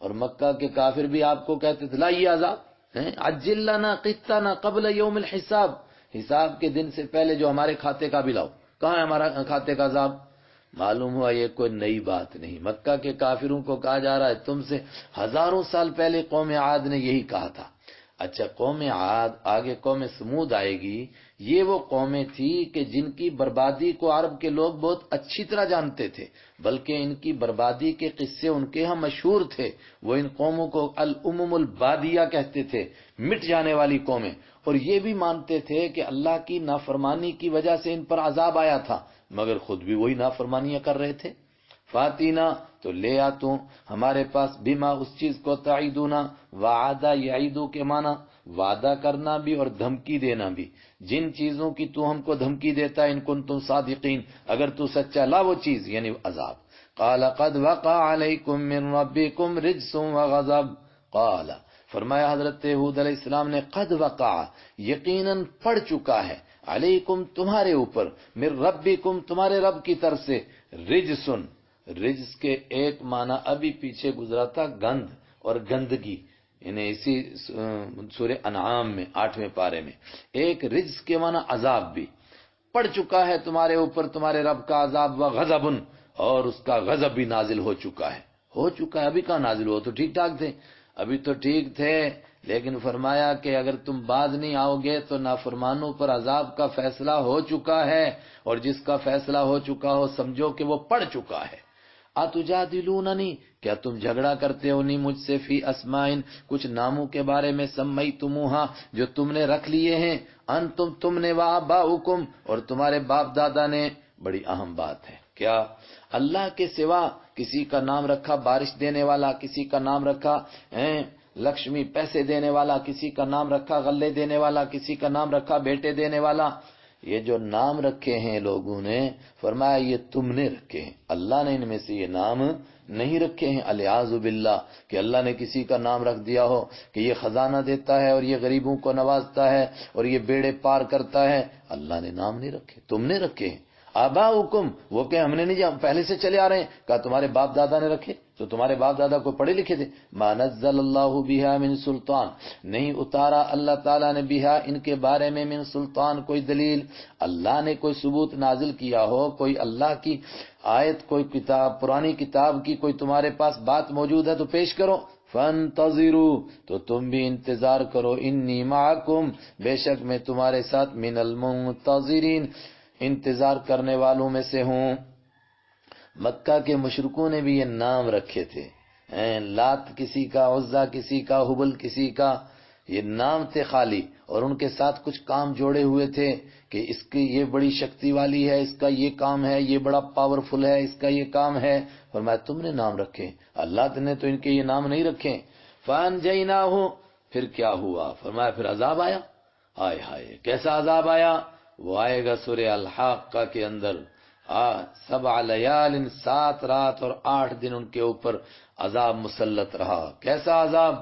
اور مکہ کے کافر بھی آپ کو کہتے تھے لا یہ عذاب ہے، عجل لنا قطنا قبل یوم الحساب، حساب کے دن سے پہلے جو ہمارے کھاتے کا بھی لاؤ، کہاں ہے ہمارا کھاتے کا عذاب؟ معلوم ہوا یہ کوئی نئی بات نہیں، مکہ کے کافروں کو کہا جا رہا ہے تم سے ہزاروں سال پہلے قوم عاد نے یہی کہا تھا۔ اچھا، قوم عاد، آگے قوم سمود آئے گی، یہ وہ قومیں تھی کہ جن کی بربادی کو عرب کے لوگ بہت اچھی طرح جانتے تھے، بلکہ ان کی بربادی کے قصے ان کے ہاں مشہور تھے۔ وہ ان قوموں کو الامم البادیہ کہتے تھے، مٹ جانے والی قومیں، اور یہ بھی مانتے تھے کہ اللہ کی نافرمانی کی وجہ سے ان پر عذاب آیا تھا، مگر خود بھی وہی نافرمانیاں کر رہے تھے۔ فاتینا، تو لے آتوں ہمارے پاس، بما، اس چیز کو، تعیدونا، وعدہ، یعیدو کے معنی وعدہ کرنا بھی اور دھمکی دینا بھی. جن چیزوں کی تو ہم کو دھمکی دیتا ہے ان کنتم صادقین، اگر تو سچا لا وہ چیز یعنی عذاب. قال قد وقع علیکم من ربکم رجس وغضب. قال فرمایا حضرت ہود علیہ السلام نے، قد وقع یقیناً پڑ چکا ہے، علیکم تمہارے اوپر، من ربکم تمہارے رب کی طرف سے، رجسن. رجس کے ایک معنی ابھی پیچھے گزرا تھا، گند اور گندگی، انہیں اسی سورہ انعام میں 8ویں پارے میں. ایک رجس کے معنی عذاب بھی پڑ چکا ہے تمہارے اوپر تمہارے رب کا عذاب، و غضبن اور اس کا غضب بھی نازل ہو چکا ہے. ابھی کہاں نازل ہو، تو ٹھیک ٹھاک تھے، ابھی تو ٹھیک تھے، لیکن فرمایا کہ اگر تم باز نہیں آؤ گے تو نافرمانوں پر عذاب کا فیصلہ ہو چکا ہے، اور جس کا فیصلہ ہو چکا ہو سمجھو کہ وہ پڑ چکا ہے. اتجادلوننی کیا تم جھگڑا کرتے ہو نہیں مجھ سے، فی اسمائن کچھ ناموں کے بارے میں، سمیتموہا جو تم نے رکھ لیے ہیں، انتم تم نے، وآباؤکم اور تمہارے باپ دادا نے. بڑی اہم بات ہے، کیا اللہ کے سوا کسی کا نام رکھا بارش دینے والا، کسی کا نام رکھا لکشمی پیسے دینے والا، کسی کا نام رکھا غلے دینے والا، کسی کا نام رکھا بیٹے دینے والا. یہ جو نام رکھے ہیں لوگوں نے، فرمایا یہ تم نے رکھے ہیں، اللہ نے ان میں سے یہ نام نہیں رکھے ہیں. الیاذ باللہ کہ اللہ نے کسی کا نام رکھ دیا ہو کہ یہ خزانہ دیتا ہے اور یہ غریبوں کو نوازتا ہے اور یہ بیڑے پار کرتا ہے. اللہ نے نام نہیں رکھے، تم نے رکھے ہیں. آباؤکم وہ کہ ہم نے نہیں، پہلے سے چلے آ رہے ہیں. کہا تمہارے باپ دادا نے رکھے، تو تمہارے باپ دادا کو پڑھے لکھے تھے. ما نزل اللہ بہا من سلطان نہیں اتارا اللہ تعالیٰ نے بہا ان کے بارے میں من سلطان کوئی دلیل، اللہ نے کوئی ثبوت نازل کیا ہو، کوئی اللہ کی آیت، کوئی کتاب پرانی کتاب کی کوئی تمہارے پاس بات موجود ہے تو پیش کرو. فانتظروا تو تم بھی انتظار کرو، انی معکم بے شک میں تمہارے ساتھ، من المنتظرین انتظار کرنے والوں میں سے ہوں. مکہ کے مشرکوں نے بھی یہ نام رکھے تھے، لات کسی کا، عزا کسی کا، حبل کسی کا، یہ نام تھے خالی، اور ان کے ساتھ کچھ کام جوڑے ہوئے تھے کہ اس کی یہ بڑی شکتی والی ہے، اس کا یہ کام ہے، یہ بڑا پاورفل ہے، اس کا یہ کام ہے. فرمایا تم نے نام رکھے، اللہ نے تو ان کے یہ نام نہیں رکھے. فانجیناہ پھر کیا ہوا، فرمایا پھر عذاب آیا. ہائے ہائے کیسا عذاب آیا، وہ آئے گا سورہ الحاقہ کے اندر. 7 لیال 7 رات اور 8 دن ان کے اوپر عذاب مسلط رہا. کیسا عذاب،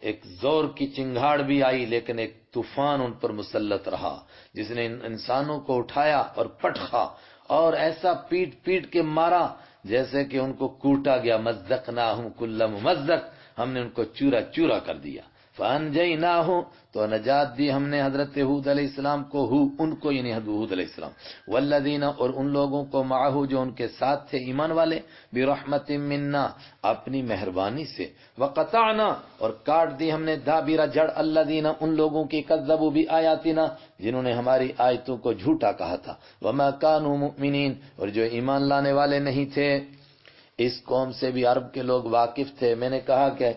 ایک زور کی چنگھاڑ بھی آئی لیکن ایک طوفان ان پر مسلط رہا جس نے انسانوں کو اٹھایا اور پٹخا اور ایسا پیٹ پیٹ کے مارا جیسے کہ ان کو کوٹا گیا. مزقناہم کل ممزق ہم نے ان کو چورا چورا کر دیا. فانجیناہ تو نجات دی ہم نے حضرت ہود علیہ السلام کو، ان کو یعنی ہود علیہ السلام، والذین اور ان لوگوں کو، معہ جو ان کے ساتھ تھے ایمان والے، برحمت منا اپنی مہربانی سے، وقطعنا اور کاٹ دی ہم نے، دابر جڑ الذین ان لوگوں کی، کذبوا بآیاتنا جنہوں نے ہماری آیتوں کو جھوٹا کہا تھا، وما کانوا مؤمنین اور جو ایمان لانے والے نہیں تھے. اس قوم سے بھی عرب کے لوگ واقف تھے. میں نے کہا کہ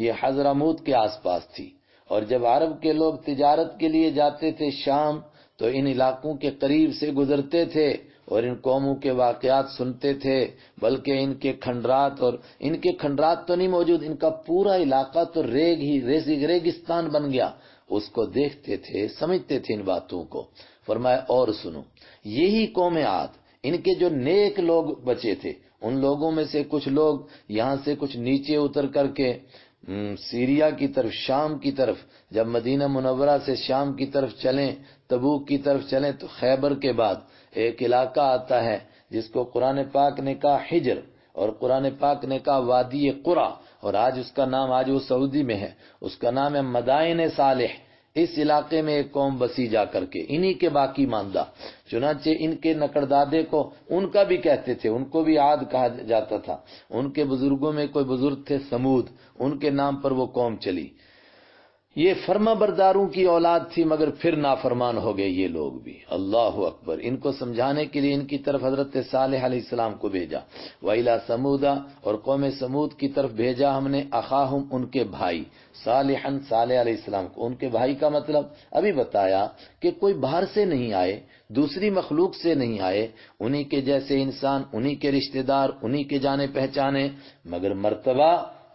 یہ حضرموت کے آس پاس تھی، اور جب عرب کے لوگ تجارت کے لیے جاتے تھے شام تو ان علاقوں کے قریب سے گزرتے تھے اور ان قوموں کے واقعات سنتے تھے، بلکہ ان کے کھنڈرات، اور ان کے کھنڈرات تو نہیں موجود، ان کا پورا علاقہ تو ریگستان بن گیا. اس کو دیکھتے تھے، سمجھتے تھے ان باتوں کو. فرمایا اور سنو، یہی قوم عاد، ان کے جو نیک لوگ بچے تھے ان لوگوں میں سے کچھ لوگ یہاں سے کچھ نیچے اتر کر کے سیریا کی طرف، شام کی طرف، جب مدینہ منورہ سے شام کی طرف چلیں، تبوک کی طرف چلیں تو خیبر کے بعد ایک علاقہ آتا ہے جس کو قرآن پاک نے کہا حجر، اور قرآن پاک نے کہا وادی قرا، اور آج اس کا نام، آج وہ سعودی میں ہے، اس کا نام ہے مدائن صالح. اس علاقے میں ایک قوم بسی جا کر کے، انہی کے باقی ماندہ. چنانچہ ان کے نکڑدادے کو ان کا بھی کہتے تھے، ان کو بھی عاد کہا جاتا تھا. ان کے بزرگوں میں کوئی بزرگ تھے سمود، ان کے نام پر وہ قوم چلی. یہ فرما برداروں کی اولاد تھی مگر پھر نافرمان ہو گئے یہ لوگ بھی. اللہ اکبر. ان کو سمجھانے کے لیے ان کی طرف حضرت صالح علیہ السلام کو بھیجا. وَإِلَى سَمُودَ اور قوم سمود کی طرف بھیجا ہم نے، اخاہم ان کے بھائی، صالحاً صالح علیہ السلام کو. ان کے بھائی کا مطلب ابھی بتایا کہ کوئی باہر سے نہیں آئے، دوسری مخلوق سے نہیں آئے، انہی کے جیسے انسان، انہی کے رشتہ دار، انہی کے جانے پہچانے، مگر مرتبہ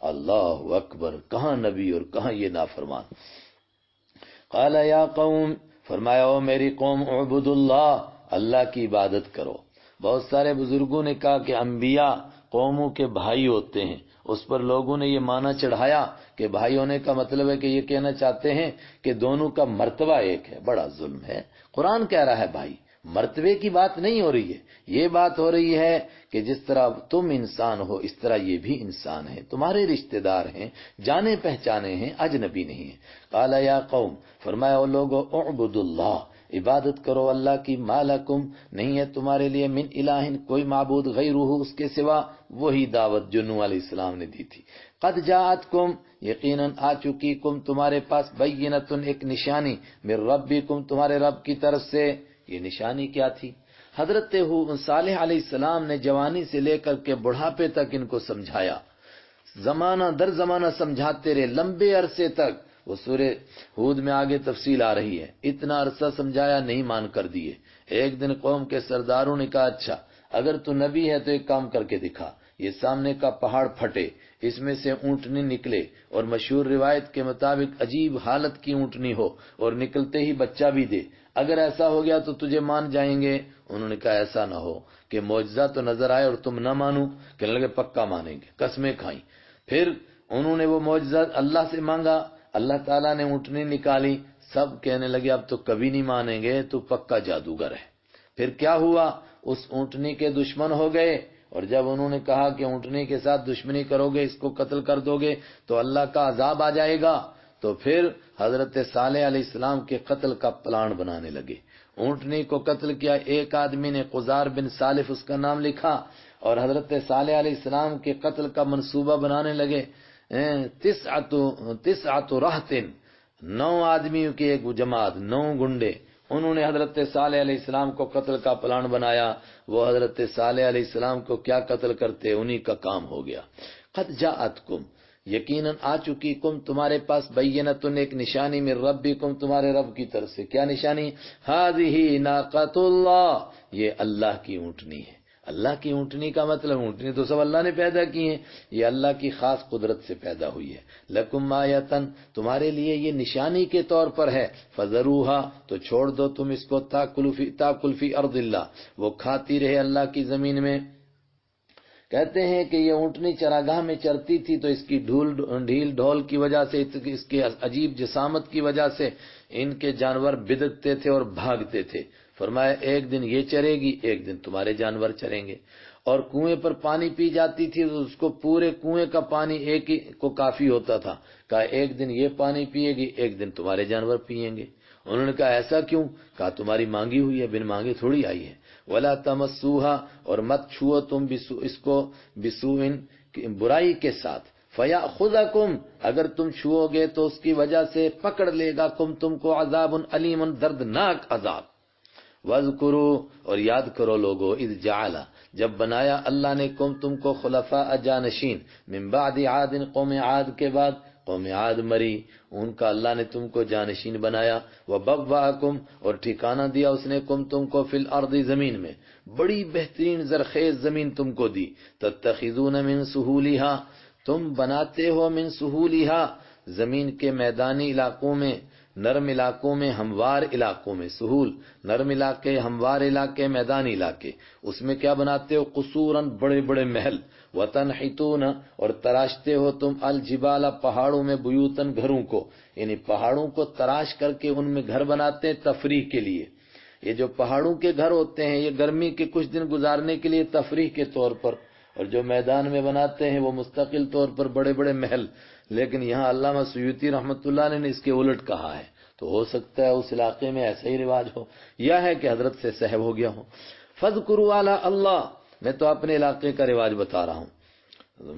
اللہ اکبر، کہاں نبی اور کہاں یہ نافرمان. قال یا قوم، فرمایا او میری قوم، اعبدوا اللہ، اللہ کی عبادت کرو۔ بہت سارے بزرگوں نے کہا کہ انبیاء قوموں کے بھائی ہوتے ہیں، اس پر لوگوں نے یہ معنی چڑھایا کہ بھائی ہونے کا مطلب ہے کہ یہ کہنا چاہتے ہیں کہ دونوں کا مرتبہ ایک ہے۔ بڑا ظلم ہے، قرآن کہہ رہا ہے بھائی، مرتبے کی بات نہیں ہو رہی ہے، یہ بات ہو رہی ہے کہ جس طرح تم انسان ہو اس طرح یہ بھی انسان ہیں، تمہارے رشتہ دار ہیں، جانے پہچانے ہیں، اجنبی نہیں ہیں۔ قال یا قوم، فرمایا او لوگو، اعبدوا اللہ، عبادت کرو اللہ کی، ما لکم، نہیں ہے تمہارے لیے، من الہ، کوئی معبود، غیرہ، اس کے سوا۔ وہی دعوت جو نوح علیہ السلام نے دی تھی۔ قد جاءتکم، یقیناً آ چکی، کم تمہارے پاس، بینۃ، ایک نشانی، من ربکم، تمہارے رب کی طرف سے۔ یہ نشانی کیا تھی؟ حضرت صالح علیہ السلام نے جوانی سے لے کر کے بڑھاپے تک ان کو سمجھایا، زمانہ در زمانہ سمجھاتے رہے، لمبے عرصے تک۔ وہ سورہ ہود میں آگے تفصیل آ رہی ہے، اتنا عرصہ سمجھایا، نہیں مان کر دیے۔ ایک دن قوم کے سرداروں نے کہا اچھا اگر تو نبی ہے تو ایک کام کر کے دکھا، یہ سامنے کا پہاڑ پھٹے، اس میں سے اونٹنی نکلے، اور مشہور روایت کے مطابق عجیب حالت کی اونٹنی ہو، اور نکلتے ہی بچہ بھی دے، اگر ایسا ہو گیا تو تجھے مان جائیں گے۔ انہوں نے کہا ایسا نہ ہو کہ معجزہ تو نظر آئے اور تم نہ مانو۔ کہنے لگے پکا مانیں گے، قسمیں کھائیں۔ پھر انہوں نے وہ معجزہ اللہ سے مانگا، اللہ تعالیٰ نے اونٹنی نکالی، سب کہنے لگے اب تو کبھی نہیں مانیں گے، تو پکا جادوگر ہے۔ پھر کیا ہوا؟ اس اونٹنی کے دشمن ہو گئے، اور جب انہوں نے کہا کہ اونٹنی کے ساتھ دشمنی کرو گے، اس کو قتل کر دو گے تو اللہ کا عذاب آ جائے گا، تو پھر حضرت صالح علیہ السلام کے قتل کا پلان بنانے لگے۔ اونٹنی کو قتل کیا، ایک آدمی نے قزار بن سالف اس کا نام لکھا، اور حضرت صالح علیہ السلام کے قتل کا منصوبہ بنانے لگے۔ تسعۃ رہط، 9 آدمیوں کی ایک جماعت، 9 گنڈے، انہوں نے حضرت صالح علیہ السلام کو قتل کا پلان بنایا۔ وہ حضرت صالح علیہ السلام کو کیا قتل کرتے، انہی کا کام ہو گیا۔ قد جاءتکم، یقیناً آ چکی، کم تمہارے پاس، بینۃ، ایک نشانی، من ربکم، تمہارے رب کی طرف سے۔ کیا نشانی؟ ھذہ ناقۃ اللہ، یہ اللہ کی اونٹنی ہے۔ اللہ کی اونٹنی کا مطلب، اونٹنی تو سب اللہ نے پیدا کی ہیں، یہ اللہ کی خاص قدرت سے پیدا ہوئی ہے۔ لکم آیۃ، تمہارے لیے یہ نشانی کے طور پر ہے، فذروھا، تو چھوڑ دو تم اس کو، تاکل فی ارض اللہ، وہ کھاتی رہے اللہ کی زمین میں۔ کہتے ہیں کہ یہ اونٹنی چراگاہ میں چرتی تھی، تو اس کی ڈھیل ڈھول کی وجہ سے، اس کے عجیب جسامت کی وجہ سے ان کے جانور بدکتے تھے اور بھاگتے تھے۔ فرمایا ایک دن یہ چرے گی، ایک دن تمہارے جانور چریں گے۔ اور کنویں پر پانی پی جاتی تھی تو اس کو پورے کنویں کا پانی ایک ہی کو کافی ہوتا تھا۔ کہا ایک دن یہ پانی پیے گی، ایک دن تمہارے جانور پیئیں گے۔ انہوں نے کہا ایسا کیوں؟ کہا تمہاری مانگی ہوئی ہے، بن مانگے تھوڑی آئی ہے۔ ولا تمسوها، اور مت چھو تم اس کو، بسوء، برائی کے ساتھ، فیاخذکم، اگر تم چھو گے تو اس کی وجہ سے پکڑ لے گا تم کو، عذاب علیم، دردناک عذاب۔ وَاذْكُرُوا، اور یاد کرو لوگو، اذ جعل، جب بنایا اللہ نے تم کو خلفاء جانشین، من بعد عاد، قوم عاد کے بعد، قوم عاد مری، ان کا اللہ نے تم کو جانشین بنایا۔ وَبَوَّأَكُمْ، اور ٹھکانہ دیا اس نے تم کو، فی الارض، زمین میں، بڑی بہترین زرخیز زمین تم کو دی۔ تتخذون من سہولہا، تم بناتے ہو، من سہولہا، زمین کے میدانی علاقوں میں، نرم علاقوں میں، ہموار علاقوں میں، سہول نرم علاقے، ہموار علاقے، میدانی علاقے، اس میں کیا بناتے ہو؟ قصوراً، بڑے بڑے محل، وتنحتون، اور تراشتے ہو تم، الجبال، پہاڑوں میں، بیوتن، گھروں کو، یعنی پہاڑوں کو تراش کر کے ان میں گھر بناتے ہیں تفریح کے لیے۔ یہ جو پہاڑوں کے گھر ہوتے ہیں یہ گرمی کے کچھ دن گزارنے کے لیے تفریح کے طور پر، اور جو میدان میں بناتے ہیں وہ مستقل طور پر بڑے بڑے محل۔ لیکن یہاں علامہ سیوطی رحمۃ اللہ علیہ نے اس کے الٹ کہا ہے، تو ہو سکتا ہے اس علاقے میں ایسا ہی رواج ہو، یا ہے کہ حضرت سے سہو ہو گیا ہو۔ فَاذْكُرُوا عَلَىٰ اللہ، میں تو اپنے علاقے کا رواج بتا رہا ہوں،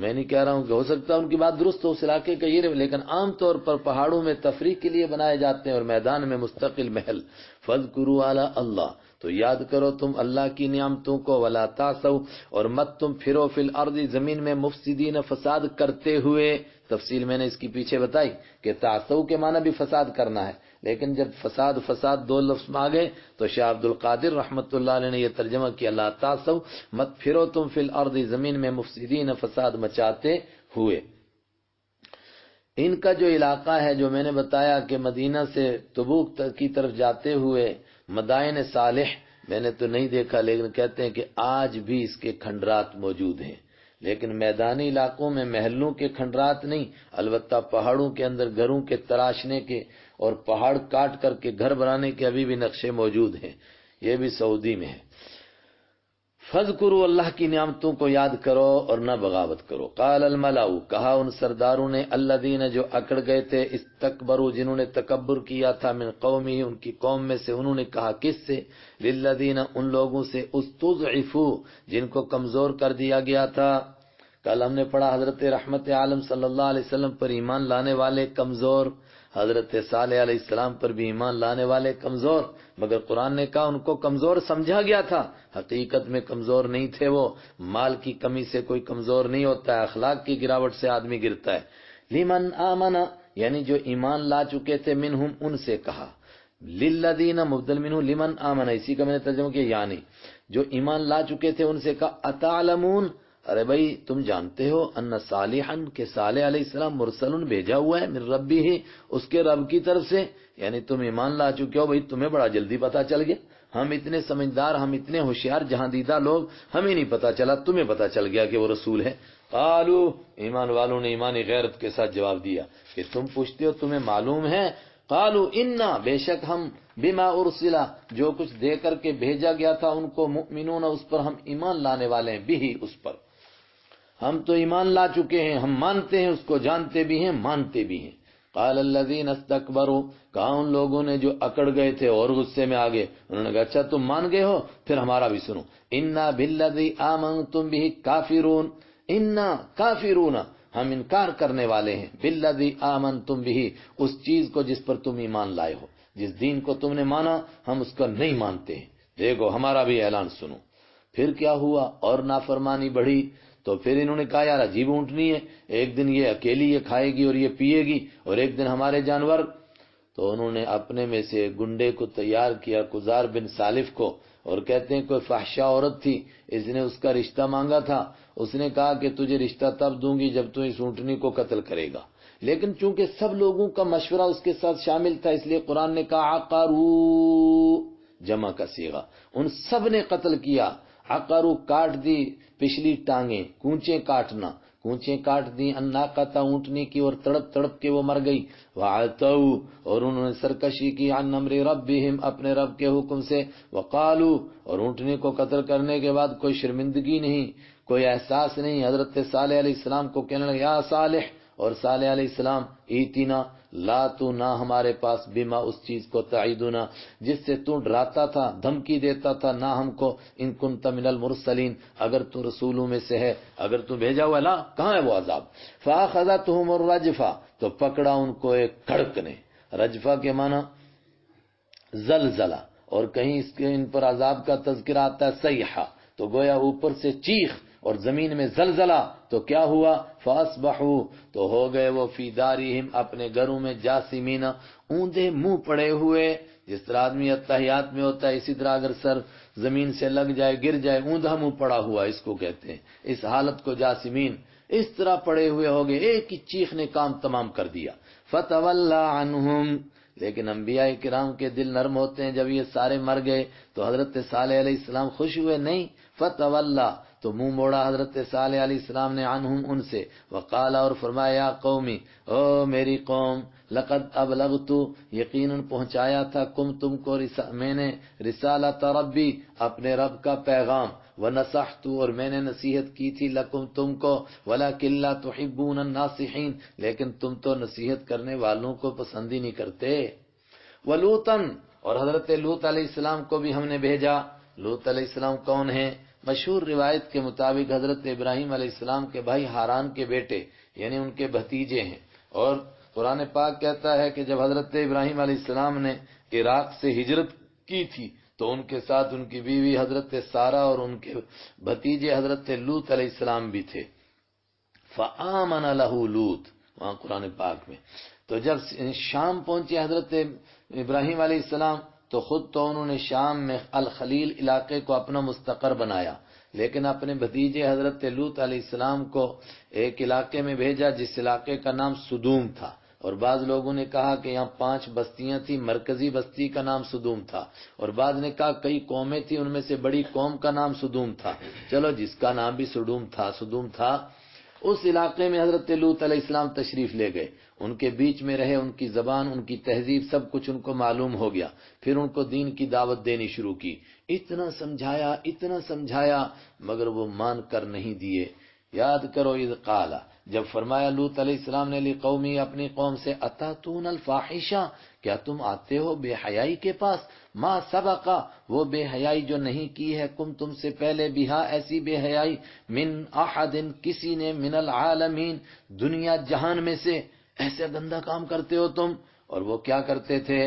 میں نہیں کہہ رہا ہوں کہ ہو سکتا ہے ان کی بات درست ہو، اس علاقے کا یہ، لیکن عام طور پر پہاڑوں میں تفریح کے لیے بنائے جاتے ہیں اور میدان میں مستقل محل۔ فَاذْكُرُوا عَلَىٰ اللہ، تو یاد کرو تم اللہ کی نعمتوں کو، وَلَا تَعْثَوْا، اور مت تم پھرو، فی الارض، زمین میں، مفسدین، فساد کرتے ہوئے۔ تفصیل میں نے اس کی پیچھے بتائی کہ تعثو کے معنی بھی فساد کرنا ہے، لیکن جب فساد دو لفظ میں آ گئے تو شاہ عبد القادر رحمۃ اللہ علیہ نے یہ ترجمہ کیا، لا تعثوا، مت پھرو تم، فی الارض، زمین میں، مفسدین، فساد مچاتے ہوئے۔ ان کا جو علاقہ ہے جو میں نے بتایا کہ مدینہ سے تبوک کی طرف جاتے ہوئے مدائن صالح میں نے تو نہیں دیکھا، لیکن کہتے ہیں کہ آج بھی اس کے کھنڈرات موجود ہیں، لیکن میدانی علاقوں میں محلوں کے کھنڈرات نہیں، البتہ پہاڑوں کے اندر گھروں کے تراشنے کے اور پہاڑ کاٹ کر کے گھر بنانے کے ابھی بھی نقشے موجود ہیں، یہ بھی سعودی میں ہے۔ فَاذْكُرُوا، اللہ کی نعمتوں کو یاد کرو اور نہ بغاوت کرو۔ قال الملأ، کہا ان سرداروں نے، الذین جو اکڑ گئے تھے، استکبروا جنہوں نے تکبر کیا تھا، من قومہ ان کی قوم میں سے، انہوں نے کہا کس سے؟ للذین ان لوگوں سے، استضعفوا جن کو کمزور کر دیا گیا تھا۔ کل ہم نے پڑھا حضرت رحمت عالم صلی اللہ علیہ وسلم پر ایمان لانے والے کمزور، حضرت صالح علیہ السلام پر بھی ایمان لانے والے کمزور، مگر قرآن نے کہا ان کو کمزور سمجھا گیا تھا، حقیقت میں کمزور نہیں تھے وہ، مال کی کمی سے کوئی کمزور نہیں ہوتا ہے، اخلاق کی گراوٹ سے آدمی گرتا ہے۔ لمن آمن یعنی جو ایمان لا چکے تھے، منہم ان سے کہا، للذین مبدل منہ لمن آمن، اسی کا میں نے ترجمہ کیا، یعنی جو ایمان لا چکے تھے ان سے کہا، اتعلمون ارے بھائی تم جانتے ہو، ان صالحا کہ صالح علیہ السلام مرسل بھیجا ہوا ہے، من ربی ہی اس کے رب کی طرف سے، یعنی تم ایمان لا چکے ہو، بھائی تمہیں بڑا جلدی پتا چل گیا، ہم اتنے سمجھدار، ہم اتنے ہوشیار جہاندیدہ لوگ، ہمیں نہیں پتا چلا، تمہیں پتا چل گیا کہ وہ رسول ہے۔ قالو ایمان والوں نے ایمانی غیرت کے ساتھ جواب دیا کہ تم پوچھتے ہو تمہیں معلوم ہے، قالو انا بے شک ہم، بما ارسلا جو کچھ دے کر کے بھیجا گیا تھا ان کو، مؤمنون اس پر ہم ایمان لانے والے ہیں، بھی اس پر ہم تو ایمان لا چکے ہیں، ہم مانتے ہیں اس کو، جانتے بھی ہیں مانتے بھی ہیں۔ قال الذین استکبروا کہا ان لوگوں نے جو اکڑ گئے تھے اور غصے میں آگے، انہوں نے کہا اچھا تم مان گئے ہو، پھر ہمارا بھی سنو، انا بالذی آمنتم بہ کافرون، انا کافرون ہم انکار کرنے والے ہیں، بالذی آمنتم بہ اس چیز کو جس پر تم ایمان لائے ہو، جس دین کو تم نے مانا ہم اس کو نہیں مانتے ہیں، دیکھو ہمارا بھی اعلان سنو۔ پھر کیا ہوا، اور نافرمانی بڑھی، تو پھر انہوں نے کہا یار عجیب اونٹنی ہے، ایک دن یہ اکیلی یہ کھائے گی اور یہ پیے گی، اور ایک دن ہمارے جانور، تو انہوں نے اپنے میں سے گنڈے کو تیار کیا، قزار بن سالف کو، اور کہتے ہیں کوئی فحشا عورت تھی، اس نے اس کا رشتہ مانگا تھا، اس نے کہا کہ تجھے رشتہ تب دوں گی جب تو اس اونٹنی کو قتل کرے گا، لیکن چونکہ سب لوگوں کا مشورہ اس کے ساتھ شامل تھا، اس لیے قرآن نے کہا عقروا جمع کا صیغہ، ان سب نے قتل کیا، عقروا کاٹ دی پچھلی ٹانگیں، کونچیں کاٹنا، کونچیں کاٹ دی، الناقۃ اونٹنی کی، اور تڑپ تڑپ کے وہ مر گئی، وعتوا اور انہوں نے سرکشی کی، عن امر ربہم اپنے رب کے حکم سے، وقالوا اور اونٹنی کو قتل کرنے کے بعد کوئی شرمندگی نہیں، کوئی احساس نہیں، حضرت صالح علیہ السلام کو کہنے لگے یا صالح، اور صالح علیہ السلام ایتنا لا تو نہ ہمارے پاس، بما اس چیز کو، تعیدنا جس سے تو ڈراتا تھا، دھمکی دیتا تھا، نہ ہم کو، ان کنت من المرسلین اگر تو رسولوں میں سے ہے، اگر تو بھیجا ہوا، لا کہاں ہے وہ عذاب، فاخذتهم الرجفہ تو پکڑا ان کو ایک کڑک نے، رجفہ کے معنی زلزلہ، اور کہیں اس کے ان پر عذاب کا تذکرہ آتا ہے صیحہ، تو گویا اوپر سے چیخ اور زمین میں زلزلہ، تو کیا ہوا، فاصبحوا تو ہو گئے وہ، فی دارہم اپنے گھروں میں، جاثمین اوندے منہ پڑے ہوئے، جس طرح آدمی اتحیات میں ہوتا ہے اسی طرح اگر سر زمین سے لگ جائے گر جائے، اوندھا منہ پڑا ہوا اس کو کہتے ہیں، اس حالت کو جاثمین، اس طرح پڑے ہوئے ہو گئے، ایک ہی چیخ نے کام تمام کر دیا۔ فتولی عنہم لیکن انبیاء کرام کے دل نرم ہوتے ہیں، جب یہ سارے مر گئے تو حضرت صالح علیہ السلام خوش ہوئے نہیں، فتولی تو منہ موڑا حضرت صالح علیہ السلام نے، عنہم ان سے، وقال اور فرمایا، یا قومی او میری قوم، لقد ابلغت یقیناً پہنچایا تھا، تم کو میں نے، رسالت ربی اپنے رب کا پیغام، ونصحت اور میں نے نصیحت کی تھی، لکم تم کو، ولکن لا تحبون الناصحین لیکن تم تو نصیحت کرنے والوں کو پسند ہی نہیں کرتے، ولوطن اور حضرت لوط علیہ السلام کو بھی ہم نے بھیجا۔ لوط علیہ السلام کون ہیں؟ مشہور روایت کے مطابق حضرت ابراہیم علیہ السلام کے بھائی ہاران کے بیٹے، یعنی ان کے بھتیجے ہیں، اور قرآن پاک کہتا ہے کہ جب حضرت ابراہیم علیہ السلام نے عراق سے ہجرت کی تھی تو ان کے ساتھ ان کی بیوی حضرت سارہ اور ان کے بھتیجے حضرت لوط علیہ السلام بھی تھے، فآمن لہ لوط، وہاں قرآن پاک میں، تو جب شام پہنچے حضرت ابراہیم علیہ السلام تو خود تو انہوں نے شام میں الخلیل علاقے کو اپنا مستقر بنایا، لیکن اپنے بھتیجے حضرت لوط علیہ السلام کو ایک علاقے میں بھیجا جس علاقے کا نام سدوم تھا، اور بعض لوگوں نے کہا کہ یہاں 5 بستیاں تھیں، مرکزی بستی کا نام سدوم تھا، اور بعض نے کہا کئی قومیں تھیں، ان میں سے بڑی قوم کا نام سدوم تھا۔ چلو جس کا نام بھی سدوم تھا، اس علاقے میں حضرت لوط علیہ السلام تشریف لے گئے، ان کے بیچ میں رہے، ان کی زبان، ان کی تہذیب سب کچھ ان کو معلوم ہو گیا، پھر ان کو دین کی دعوت دینی شروع کی، اتنا سمجھایا مگر وہ مان کر نہیں دیے۔ یاد کرو اذ قال، جب فرمایا لوط علیہ السلام نے لقومی، اپنی قوم سے، اتاتون الفاحشہ، کیا تم آتے ہو بے حیائی کے پاس، ما سبقا، وہ بے حیائی جو نہیں کی ہے تم سے پہلے، بہا، ایسی بے حیائی، من احد، کسی نے، من العالمین، دنیا جہان میں سے، ایسے گندا کام کرتے ہو تم۔ اور وہ کیا کرتے تھے؟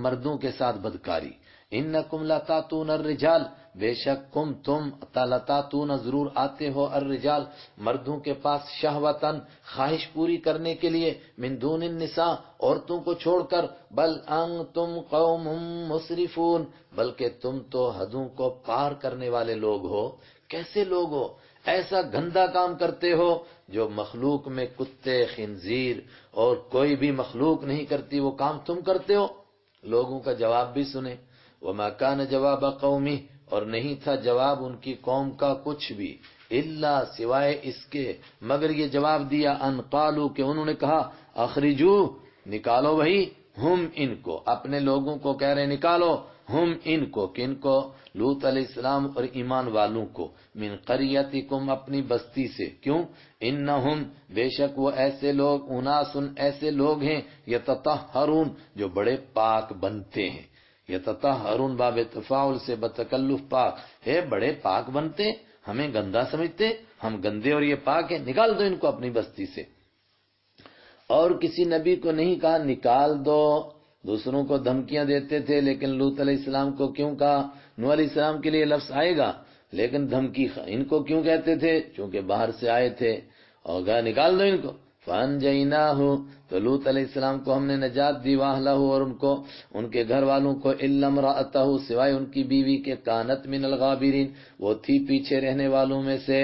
مردوں کے ساتھ بدکاری۔ انکم لتاتون الرجال، بے شک تم لتاتون، ضرور آتے ہو، الرجال، مردوں کے پاس، شہوتن، خواہش پوری کرنے کے لیے، من دون النساء، عورتوں کو چھوڑ کر، بل انتم قوم مسرفون، بلکہ تم تو حدوں کو پار کرنے والے لوگ ہو۔ کیسے لوگ ہو؟ ایسا گندا کام کرتے ہو جو مخلوق میں کتے، خنزیر اور کوئی بھی مخلوق نہیں کرتی، وہ کام تم کرتے ہو۔ لوگوں کا جواب بھی سنیں، وما کان جواب قومی، اور نہیں تھا جواب ان کی قوم کا کچھ بھی، الا، سوائے اس کے، مگر یہ جواب دیا، ان قالو، کہ انہوں نے کہا، اخرجو، نکالو بھائی، ہم، ان کو، اپنے لوگوں کو کہہ رہے نکالو، ہم، ان کو، کن کو؟ لوط علیہ السلام اور ایمان والوں کو، من قریتکم، اپنی بستی سے، کیوں؟ انہم، بے شک وہ ایسے لوگ، اناسن، ایسے لوگ ہیں، یتطہرون، جو بڑے پاک بنتے ہیں، یتطہرون باب تفاعل سے بتکلف پاک ہے، بڑے پاک بنتے، ہمیں گندا سمجھتے، ہم گندے اور یہ پاک ہیں، نکال دو ان کو اپنی بستی سے۔ اور کسی نبی کو نہیں کہا نکال دو، دوسروں کو دھمکیاں دیتے تھے، لیکن لوط علیہ السلام کو کیوں کہا؟ نوح علیہ السلام کے لیے لفظ آئے گا، لیکن دھمکی ان کو کیوں کہتے تھے؟ چونکہ باہر سے آئے تھے، اور کہا نکال دو ان کو۔ فَأَنْجَيْنَاهُ، تو لوط علیہ السلام کو ہم نے نجات دی، وَأَهْلَهُ، اور ان کو، ان کے گھر والوں کو، إِلَّا امْرَأَتَهُ، سوائے ان کی بیوی کے، كَانَتْ مِنَ الْغَابِرِينَ، وہ تھی پیچھے رہنے والوں میں سے۔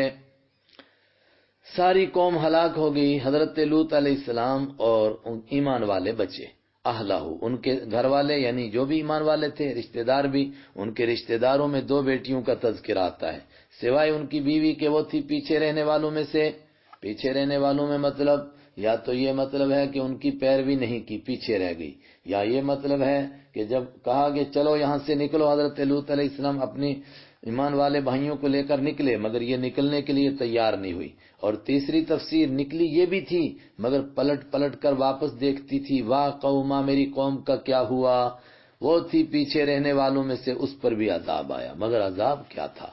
ساری قوم ہلاک ہو گئی، حضرت لوط علیہ السلام اور ایمان والے بچے، اہلہ، ان کے گھر والے، یعنی جو بھی ایمان والے تھے، رشتہ دار بھی، ان کے رشتہ داروں میں 2 بیٹیوں کا تذکرہ آتا ہے، سوائے ان کی بیوی کے، وہ تھی پیچھے رہنے والوں میں سے۔ پیچھے رہنے والوں میں مطلب، یا تو یہ مطلب ہے کہ ان کی پیروی نہیں کی، پیچھے رہ گئی، یا یہ مطلب ہے کہ جب کہا کہ چلو یہاں سے نکلو، حضرت لوط علیہ السلام اپنی ایمان والے بھائیوں کو لے کر نکلے، مگر یہ نکلنے کے لیے تیار نہیں ہوئی۔ اور تیسری تفسیر نکلی یہ بھی تھی، مگر پلٹ کر واپس دیکھتی تھی، واہ قوما، میری قوم کا کیا ہوا، وہ تھی پیچھے رہنے والوں میں سے، اس پر بھی عذاب آیا، مگر عذاب کیا تھا؟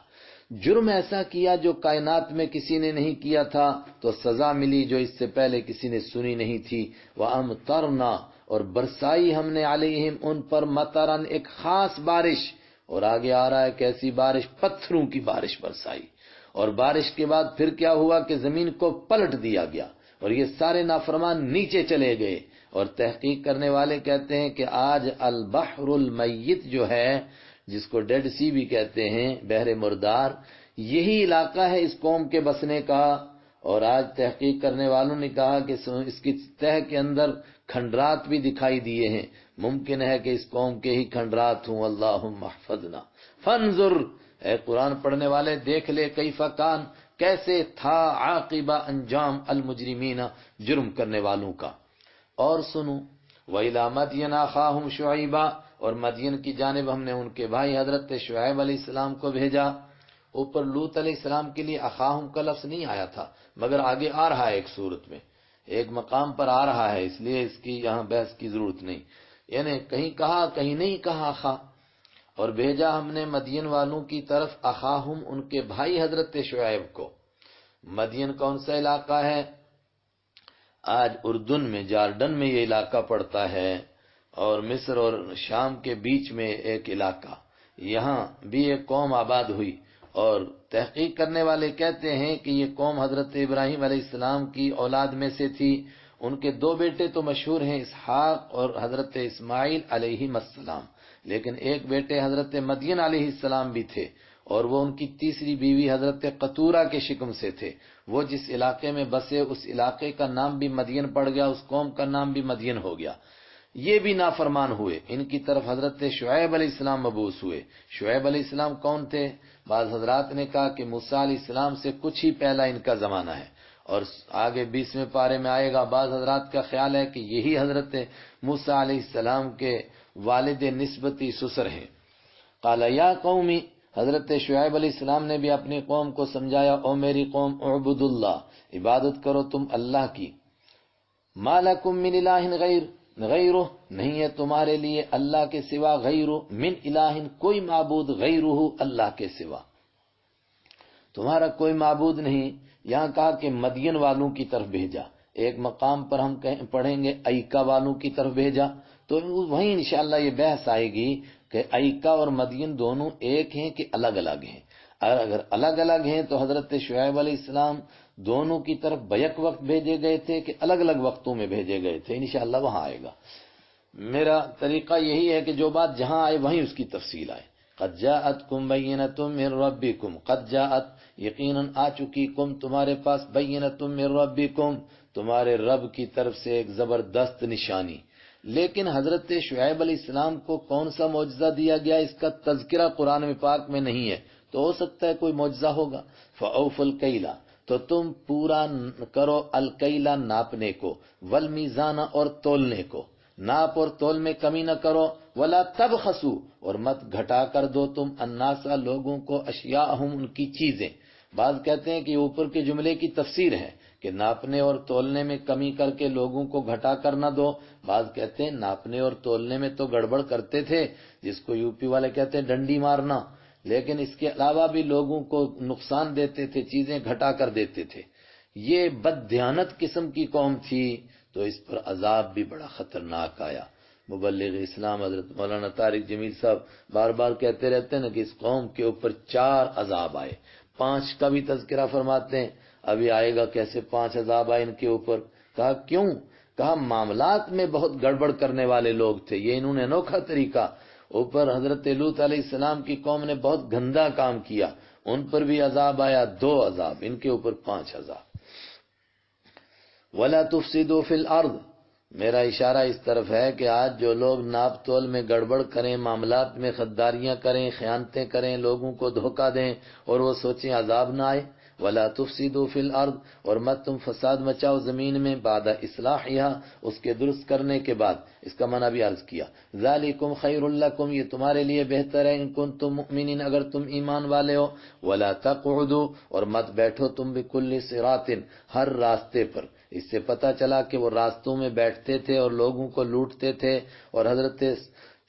جرم ایسا کیا جو کائنات میں کسی نے نہیں کیا تھا، تو سزا ملی جو اس سے پہلے کسی نے سنی نہیں تھی۔ وَأَمْطَرْنَا، اور برسائی ہم نے، علیہم، ان پر، مطرن، ایک خاص بارش، اور آگے آ رہا ہے کیسی بارش، پتھروں کی بارش برسائی، اور بارش کے بعد پھر کیا ہوا کہ زمین کو پلٹ دیا گیا، اور یہ سارے نافرمان نیچے چلے گئے۔ اور تحقیق کرنے والے کہتے ہیں کہ آج البحر المیت جو ہے، جس کو ڈیڈ سی بھی کہتے ہیں، بحر مردار، یہی علاقہ ہے اس قوم کے بسنے کا۔ اور آج تحقیق کرنے والوں نے کہا کہ اس کی تہ کے اندر کھنڈرات بھی دکھائی دیے ہیں، ممکن ہے کہ اس قوم کے ہی کھنڈرات ہوں۔ اللہم احفظنا فانظر، اے قرآن پڑھنے والے دیکھ لے، کیف کان، کیسے تھا، عاقبہ، انجام، المجرمین، جرم کرنے والوں کا۔ اور سنو، وَإِلَىٰ مَدْيَنَ أَخَاهُمْ شُعَيْبًا، اور مدین کی جانب ہم نے ان کے بھائی حضرت شعیب علیہ السلام کو بھیجا۔ اوپر لوط علیہ السلام کے لیے اخاہم کا لفظ نہیں آیا تھا، مگر آگے آ رہا ہے ایک صورت میں، ایک مقام پر آ رہا ہے، اس لیے اس کی یہاں بحث کی ضرورت نہیں، یعنی کہیں کہا کہیں نہیں کہا اخا۔ اور بھیجا ہم نے مدین والوں کی طرف اخاہم، ان کے بھائی حضرت شعیب کو۔ مدین کون سا علاقہ ہے؟ آج اردن میں، جارڈن میں یہ علاقہ پڑتا ہے، اور مصر اور شام کے بیچ میں ایک علاقہ، یہاں بھی ایک قوم آباد ہوئی۔ اور تحقیق کرنے والے کہتے ہیں کہ یہ قوم حضرت ابراہیم علیہ السلام کی اولاد میں سے تھی۔ ان کے 2 بیٹے تو مشہور ہیں، اسحاق اور حضرت اسماعیل علیہ السلام۔ لیکن ایک بیٹے حضرت مدین علیہ السلام بھی تھے، اور وہ ان کی تیسری بیوی حضرت قطورہ کے شکم سے تھے۔ وہ جس علاقے میں بسے اس علاقے کا نام بھی مدین پڑ گیا، اس قوم کا نام بھی مدین ہو گیا۔ یہ بھی نافرمان ہوئے، ان کی طرف حضرت شعیب علیہ السلام مبعوث ہوئے۔ شعیب علیہ السلام کون تھے؟ بعض حضرات نے کہا کہ موسیٰ علیہ السلام سے کچھ ہی پہلا ان کا زمانہ ہے، اور آگے 20ویں پارے میں آئے گا۔ بعض حضرات کا خیال ہے کہ یہی حضرت موسیٰ علیہ السلام کے والد نسبتی سسر ہیں۔ قال یا قومی، حضرت شعیب علیہ السلام نے بھی اپنی قوم کو سمجھایا، او میری قوم، اعبد اللہ، عبادت کرو تم اللہ کی، ما لکم من الہ غیرہ، نہیں ہے تمہارے لیے اللہ کے سوا، غیرہ من الہ، کوئی معبود، غیرہ اللہ کے سوا تمہارا کوئی معبود نہیں۔ یہاں کہا کہ مدین والوں کی طرف بھیجا، ایک مقام پر ہم پڑھیں گے ایکا والوں کی طرف بھیجا، تو وہیں انشاءاللہ یہ بحث آئے گی کہ ایکا اور مدین دونوں ایک ہیں کہ الگ الگ ہیں۔ اگر الگ الگ ہیں تو حضرت شعیب علیہ السلام دونوں کی طرف بیک وقت بھیجے گئے تھے کہ الگ الگ وقتوں میں بھیجے گئے تھے، انشاءاللہ وہاں آئے گا۔ میرا طریقہ یہی ہے کہ جو بات جہاں آئے وہیں اس کی تفصیل آئے۔ قد جاءتکم بینۃ من ربکم، قد جاءت یقیناً آ چکی، کم تمہارے پاس، بینۃ من ربکم تمہارے رب کی طرف سے ایک زبردست نشانی۔ لیکن حضرت شعیب علیہ السلام کو کون سا معجزہ دیا گیا، اس کا تذکرہ قرآن پاک میں نہیں ہے، تو ہو سکتا ہے کوئی معجزہ ہوگا۔ فَأَوْفُوا الْكَيْلَ، تو تم پورا کرو، الکیلا ناپنے کو، والمیزان اور تولنے کو، ناپ اور تول میں کمی نہ کرو، ولا تبخسوا اور مت گھٹا کر دو تم، الناس لوگوں کو، اشیاءہم ان کی چیزیں۔ بعض کہتے ہیں کہ اوپر کے جملے کی تفسیر ہے کہ ناپنے اور تولنے میں کمی کر کے لوگوں کو گھٹا کر نہ دو۔ بعض کہتے ہیں ناپنے اور تولنے میں تو گڑبڑ کرتے تھے، جس کو یوپی والے کہتے ہیں ڈنڈی مارنا، لیکن اس کے علاوہ بھی لوگوں کو نقصان دیتے تھے، چیزیں گھٹا کر دیتے تھے۔ یہ بددیانت قسم کی قوم تھی، تو اس پر عذاب بھی بڑا خطرناک آیا۔ مبلغ اسلام حضرت مولانا طارق جمیل صاحب بار بار کہتے رہتے ہیں نا کہ اس قوم کے اوپر 4 عذاب آئے، 5 کا بھی تذکرہ فرماتے ہیں، ابھی آئے گا کیسے 5 عذاب آئے ان کے اوپر۔ کہا کیوں؟ کہا معاملات میں بہت گڑبڑ کرنے والے لوگ تھے، یہ انہوں نے انوکھا طریقہ۔ اوپر حضرت لوط علیہ السلام کی قوم نے بہت گندا کام کیا، ان پر بھی عذاب آیا، 2 عذاب، ان کے اوپر 5 عذاب۔ وَلَا تُفْسِدُوا فِي الْأَرْضِ، میرا اشارہ اس طرف ہے کہ آج جو لوگ ناپ تول میں گڑبڑ کریں، معاملات میں غداریاں کریں، خیانتیں کریں، لوگوں کو دھوکہ دیں اور وہ سوچیں عذاب نہ آئے، وَلَا تُفْسِدُوا فِي الْأَرْضِ، اور مت تم فساد مچاؤ زمین میں، بعد اصلاحها، اس کے درست کرنے کے بعد، اس کا معنی بھی عرض کیا، ذَلِكُمْ خَيْرٌ لَكُمْ، یہ تمہارے لیے بہتر ہے، ان کنتم مؤمنین، اگر تم ایمان والے ہو، وَلَا تَقْعُدُوا، اور مت بیٹھو تم بِكُلِّ صِرَاطٍ، ہر راستے پر۔ اس سے پتہ چلا کہ وہ راستوں میں بیٹھتے تھے اور لوگوں کو لوٹتے تھے، اور حضرت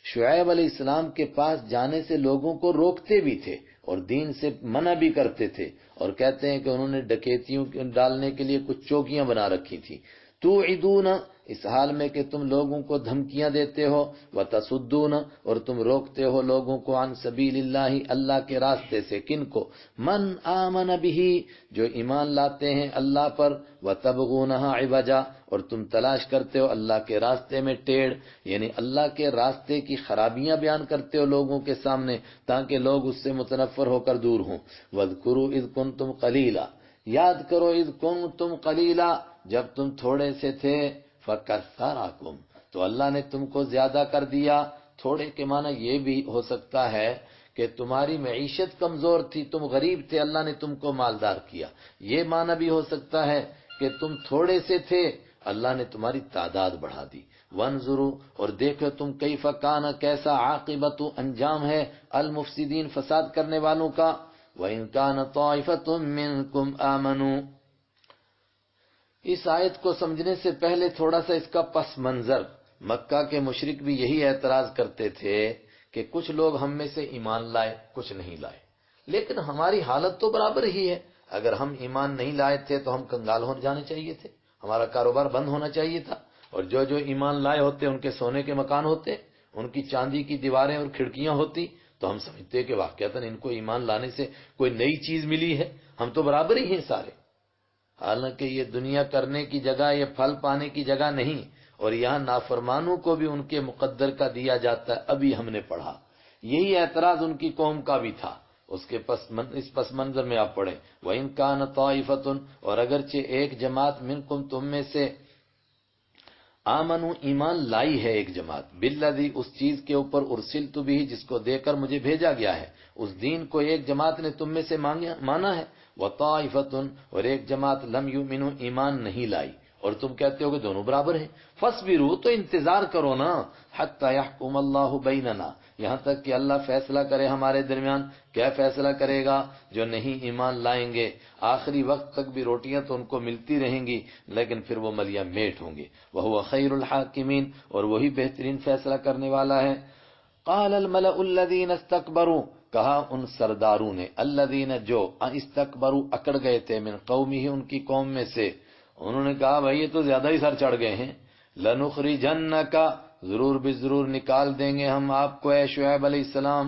شعیب علیہ السلام کے پاس جانے سے لوگوں کو روکتے بھی تھے اور دین سے منع بھی کرتے تھے، اور کہتے ہیں کہ انہوں نے ڈکیتیوں ڈالنے کے لیے کچھ چوکیاں بنا رکھی تھی۔ توعدون، اس حال میں کہ تم لوگوں کو دھمکیاں دیتے ہو، وتصدون، اور تم روکتے ہو لوگوں کو، عن سبیل اللہ، اللہ کے راستے سے، کن کو؟ من آمن بہ، جو ایمان لاتے ہیں اللہ پر، وتبغونها عوجا، اور تم تلاش کرتے ہو اللہ کے راستے میں ٹیڑھ، یعنی اللہ کے راستے کی خرابیاں بیان کرتے ہو لوگوں کے سامنے تاکہ لوگ اس سے متنفر ہو کر دور ہوں۔ واذکروا اذ کنتم قلیلا، یاد کرو اذ کنتم قلیلا، جب تم تھوڑے سے تھے، فکثرکم، تو اللہ نے تم کو زیادہ کر دیا۔ تھوڑے کے معنی یہ بھی ہو سکتا ہے کہ تمہاری معیشت کمزور تھی، تم غریب تھے، اللہ نے تم کو مالدار کیا۔ یہ معنی بھی ہو سکتا ہے کہ تم تھوڑے سے تھے، اللہ نے تمہاری تعداد بڑھا دی۔ وانظروا، اور دیکھو تم، کیف کان، کیسا، عاقبت، انجام ہے، المفسدین، فساد کرنے والوں کا۔ وَإِن كَانَ طَائِفَةٌ مِّنكُمْ آمَنُوا، اس آیت کو سمجھنے سے پہلے تھوڑا سا اس کا پس منظر۔ مکہ کے مشرک بھی یہی اعتراض کرتے تھے کہ کچھ لوگ ہم میں سے ایمان لائے، کچھ نہیں لائے، لیکن ہماری حالت تو برابر ہی ہے، اگر ہم ایمان نہیں لائے تھے تو ہم کنگال ہو جانے چاہیے تھے، ہمارا کاروبار بند ہونا چاہیے تھا، اور جو جو ایمان لائے ہوتے ان کے سونے کے مکان ہوتے، ان کی چاندی کی دیواریں اور کھڑکیاں ہوتی، تو ہم سمجھتے کہ واقعتاً ان کو ایمان لانے سے کوئی نئی چیز ملی ہے، ہم تو برابر ہی ہیں سارے۔ حالانکہ یہ دنیا کرنے کی جگہ، یہ پھل پانے کی جگہ نہیں، اور یہاں نافرمانوں کو بھی ان کے مقدر کا دیا جاتا ہے، ابھی ہم نے پڑھا۔ یہی اعتراض ان کی قوم کا بھی تھا۔ اس پس منظر میں آپ پڑھیں، وَإِن كَانَ طَائِفَةٌ، اور اگرچہ ایک جماعت منکم تم میں سے، آمنو ایمان لائی ہے ایک جماعت، بالذی اس چیز کے اوپر ارسلت بھی جس کو دے کر مجھے بھیجا گیا ہے، اس دین کو ایک جماعت نے تم میں سے مانا ہے، وطائفتن، اور ایک جماعت لم یؤمنو ایمان نہیں لائی، اور تم کہتے ہو کہ دونوں برابر ہیں، فاصبروا، تو انتظار کرو نا، حتی یحکم اللہ بیننا، یہاں تک کہ اللہ فیصلہ کرے ہمارے درمیان۔ کیا فیصلہ کرے گا؟ جو نہیں ایمان لائیں گے آخری وقت تک بھی روٹیاں تو ان کو ملتی رہیں گی، لیکن پھر وہ ملیاں میٹ ہوں گے۔ وہو خیر الحاکمین، اور وہی بہترین فیصلہ کرنے والا ہے۔ قال الملأ الذین استکبروا، کہا ان سرداروں نے، الذین جو استکبروا اکڑ گئے تھے، من قومہ ان کی قوم میں سے، انہوں نے کہا بھائی یہ تو زیادہ ہی سر چڑھ گئے ہیں، لنخرجنک، ضرور بھی ضرور نکال دیں گے ہم آپ کو اے شعیب علیہ السلام۔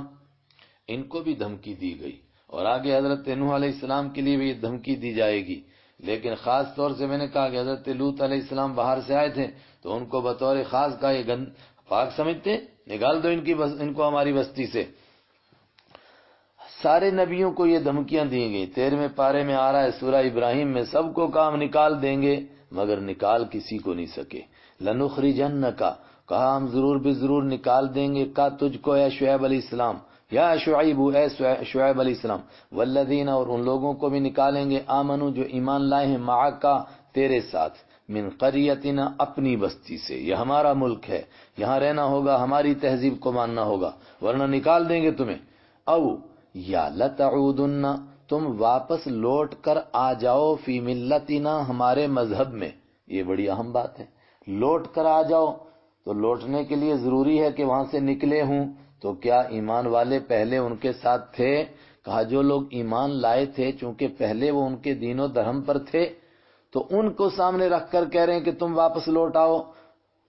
ان کو بھی دھمکی دی گئی، اور آگے حضرت نوح علیہ السلام کے لیے بھی یہ دھمکی دی جائے گی، لیکن خاص طور سے میں نے کہا کہ حضرت لوط علیہ السلام باہر سے آئے تھے تو ان کو بطور خاص کا یہ پاک سمجھتے، نکال دو ان کو ہماری بستی سے۔ سارے نبیوں کو یہ دھمکیاں دی گئی، 13ویں پارے میں آ رہا ہے سورہ ابراہیم میں، سب کو کام نکال دیں گے، مگر نکال کسی کو نہیں سکے۔ لنخرجنک، کہا ہم ضرور بھی ضرور نکال دیں گے کا تجھ کو اے شعیب علیہ السلام، یا شعیب، اے شعیب علیہ السلام، والذین، اور ان لوگوں کو بھی نکالیں گے، آمنو جو ایمان لائے ہیں، معک، تیرے ساتھ، من قریتنا، اپنی بستی سے، یہ ہمارا ملک ہے، یہاں رہنا ہوگا، ہماری تہذیب کو ماننا ہوگا، ورنہ نکال دیں گے تمہیں۔ او یا لتعودن، تم واپس لوٹ کر آ جاؤ، فی ملتنا، ہمارے مذہب میں، یہ بڑی اہم بات ہے، لوٹ کر آ جاؤ۔ تو لوٹنے کے لیے ضروری ہے کہ وہاں سے نکلے ہوں، تو کیا ایمان والے پہلے ان کے ساتھ تھے؟ کہا جو لوگ ایمان لائے تھے، چونکہ پہلے وہ ان کے دین و دھرم پر تھے، تو ان کو سامنے رکھ کر کہہ رہے ہیں کہ تم واپس لوٹ آؤ،